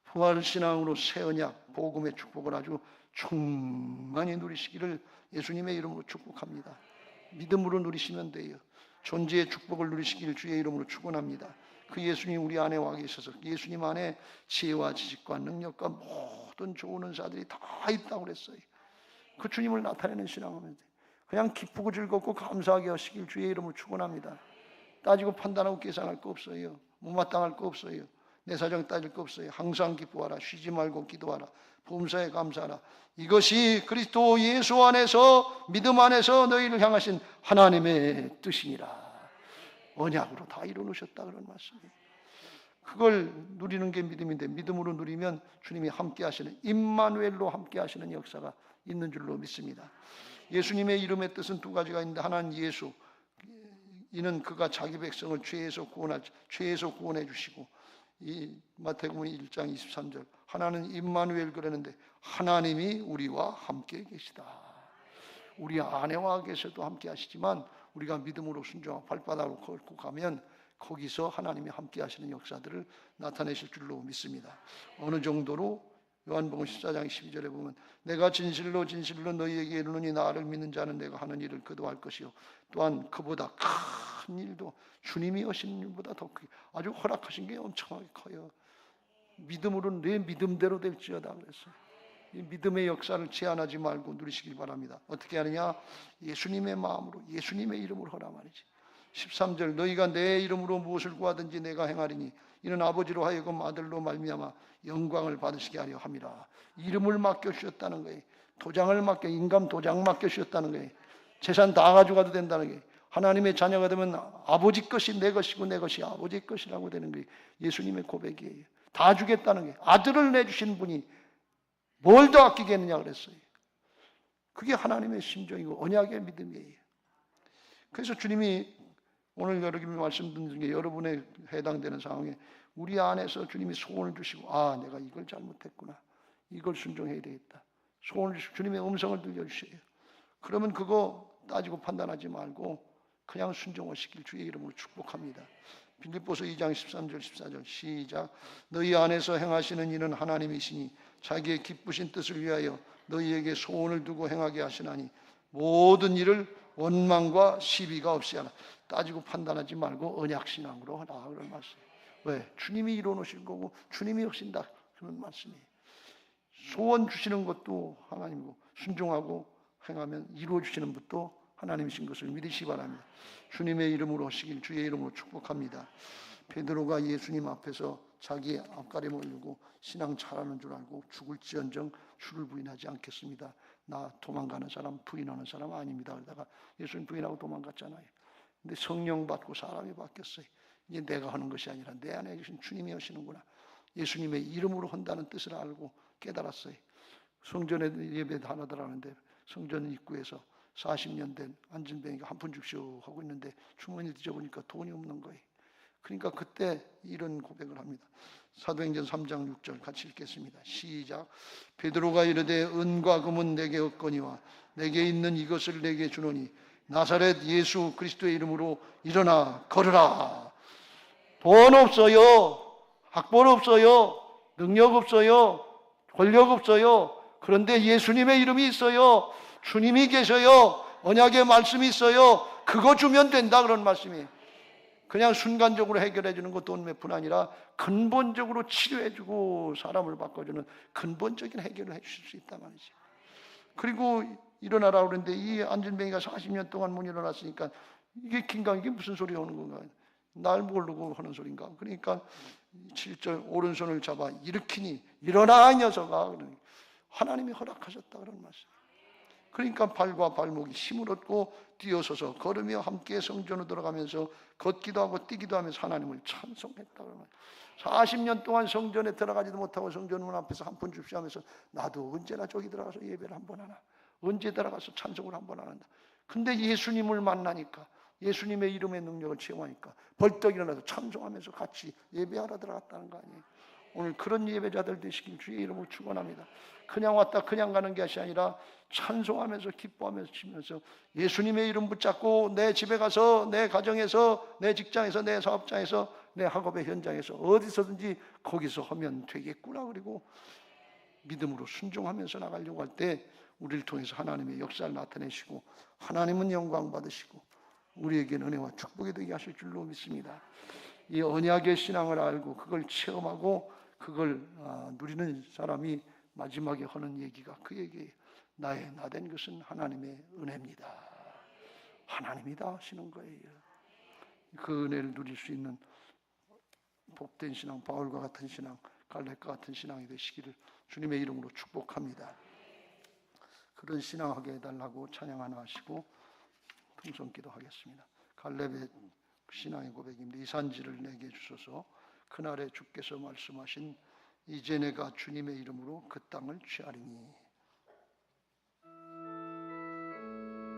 부활신앙으로 새 언약, 복음의 축복을 아주 충만히 누리시기를 예수님의 이름으로 축복합니다. 믿음으로 누리시면 돼요. 존재의 축복을 누리시길 주의 이름으로 축원합니다. 그 예수님 우리 안에 와 계셔서 예수님 안에 지혜와 지식과 능력과 모든 좋은 은사들이 다 있다고 그랬어요. 그 주님을 나타내는 신앙하면 돼. 그냥 기쁘고 즐겁고 감사하게 하시길 주의 이름으로 축원합니다. 따지고 판단하고 계산할 거 없어요. 못마땅할 거 없어요. 내 사정 따질 거 없어요. 항상 기뻐하라. 쉬지 말고 기도하라. 범사에 감사하라. 이것이 그리스도 예수 안에서 믿음 안에서 너희를 향하신 하나님의 뜻이니라. 언약으로 다 이루어놓으셨다 그런 말씀이에요. 그걸 누리는 게 믿음인데 믿음으로 누리면 주님이 함께 하시는 임마누엘로 함께 하시는 역사가 있는 줄로 믿습니다. 예수님의 이름의 뜻은 두 가지가 있는데 하나는 예수, 이는 그가 자기 백성을 죄에서 구원해 주시고, 이 마태복음 1장 23절 하나는 임마누엘 그러는데 하나님이 우리와 함께 계시다. 우리 안에와 계셔도 함께 하시지만 우리가 믿음으로 순종하고 발바닥으로 걸고 가면 거기서 하나님이 함께 하시는 역사들을 나타내실 줄로 믿습니다. 어느 정도로 요한복음 14장 12절에 보면 내가 진실로 진실로 너희에게 이르노니 나를 믿는 자는 내가 하는 일을 그도 할 것이요 또한 그보다 큰 일도 주님이 하시는 일보다 더 크게 아주 허락하신 게 엄청나게 커요. 믿음으로 내 믿음대로 될지어다 그랬어요. 이 믿음의 역사를 제한하지 말고 누리시길 바랍니다. 어떻게 하느냐? 예수님의 마음으로 예수님의 이름으로 하라 말이지. 13절 너희가 내 이름으로 무엇을 구하든지 내가 행하리니 이는 아버지로 하여금 아들로 말미암아 영광을 받으시게 하려 함이라. 이름을 맡겨주셨다는 거예요. 도장을 인감 도장 맡겨주셨다는 거예요. 재산 다 가져가도 된다는 거예요. 하나님의 자녀가 되면 아버지 것이 내 것이고 내 것이 아버지 것이라고 되는 거예요. 예수님의 고백이에요. 다 주겠다는 거예요. 아들을 내주신 분이 뭘 더 아끼겠느냐 그랬어요. 그게 하나님의 심정이고 언약의 믿음이에요. 그래서 주님이 오늘 여러분이 말씀 듣는 중에 여러분에 해당되는 상황에 우리 안에서 주님이 소원을 주시고 아 내가 이걸 잘못했구나. 이걸 순종해야 되겠다. 소원을 주시고 주님의 음성을 들려주셔요. 그러면 그거 따지고 판단하지 말고 그냥 순종하시길 주의 이름으로 축복합니다. 빌립보서 2장 13절 14절 시작. 너희 안에서 행하시는 이는 하나님이시니 자기의 기쁘신 뜻을 위하여 너희에게 소원을 두고 행하게 하시나니 모든 일을 원망과 시비가 없이 하라. 따지고 판단하지 말고 언약신앙으로 하라. 그런 말씀. 왜? 주님이 이뤄놓으실 거고 주님이 하신다. 그런 말씀이에요. 소원 주시는 것도 하나님이고 순종하고 행하면 이루어주시는 것도 하나님이신 것을 믿으시기 바랍니다. 주님의 이름으로 하시길 주의 이름으로 축복합니다. 베드로가 예수님 앞에서 자기 앞가림을 울고 신앙 잘하는 줄 알고 죽을지언정 주를 부인하지 않겠습니다. 나 도망가는 사람, 부인하는 사람 아닙니다. 그러다가 예수님 부인하고 도망갔잖아요. 근데 성령 받고 사람이 바뀌었어요. 이제 내가 하는 것이 아니라 내 안에 계신 주님이 하시는구나. 예수님의 이름으로 한다는 뜻을 알고 깨달았어요. 성전에 예배 하나 들어가는데 성전 입구에서 40년 된 안진뱅이가 한 푼 줍시오 하고 있는데 주머니를 뒤져보니까 돈이 없는 거예요. 그러니까 그때 이런 고백을 합니다. 사도행전 3장 6절 같이 읽겠습니다. 시작. 베드로가 이르되 은과 금은 내게 없거니와 내게 있는 이것을 내게 주노니 나사렛 예수 그리스도의 이름으로 일어나 걸으라. 돈 없어요. 학벌 없어요. 능력 없어요. 권력 없어요. 그런데 예수님의 이름이 있어요. 주님이 계셔요. 언약의 말씀이 있어요. 그거 주면 된다 그런 말씀이에요. 그냥 순간적으로 해결해 주는 거 돈 몇 푼 아니라 근본적으로 치료해 주고 사람을 바꿔주는 근본적인 해결을 해 주실 수 있단 말이죠. 그리고 일어나라 그러는데 이 안진뱅이가 40년 동안 못 일어났으니까 이게 이게 무슨 소리 하는 건가? 날 모르고 하는 소린가? 그러니까 7절 오른손을 잡아 일으키니 일어나 이 녀석아. 하나님이 허락하셨다 그런 말씀. 그러니까 발과 발목이 힘을 얻고 뛰어서서 걸으며 함께 성전으로 들어가면서 걷기도 하고 뛰기도 하면서 하나님을 찬송했다 그러면 40년 동안 성전에 들어가지도 못하고 성전 문 앞에서 한 푼 줍시오 하면서 나도 언제나 저기 들어가서 예배를 한 번 하나, 언제 들어가서 찬송을 한 번 하는다. 근데 예수님을 만나니까 예수님의 이름의 능력을 체험하니까 벌떡 일어나서 찬송하면서 같이 예배하러 들어갔다는 거 아니에요. 오늘 그런 예배자들 되시길 주의 이름으로 축원합니다. 그냥 왔다 그냥 가는 것이 아니라 찬송하면서 기뻐하면서 치면서 예수님의 이름 붙잡고 내 집에 가서 내 가정에서 내 직장에서 내 사업장에서 내 학업의 현장에서 어디서든지 거기서 하면 되겠구나. 그리고 믿음으로 순종하면서 나가려고 할 때 우리를 통해서 하나님의 역사를 나타내시고 하나님은 영광 받으시고 우리에게는 은혜와 축복이 되게 하실 줄로 믿습니다. 이 언약의 신앙을 알고 그걸 체험하고 그걸 누리는 사람이 마지막에 하는 얘기가 그 얘기예요. 나의 나된 것은 하나님의 은혜입니다. 하나님이 다 하시는 거예요. 그 은혜를 누릴 수 있는 복된 신앙, 바울과 같은 신앙, 갈렙과 같은 신앙이 되시기를 주님의 이름으로 축복합니다. 그런 신앙하게 해달라고 찬양 하나 하시고 통성기도 하겠습니다. 갈렙의 신앙의 고백입니다. 이 산지를 내게 주소서. 그날에 주께서 말씀하신 이제 내가 주님의 이름으로 그 땅을 취하리니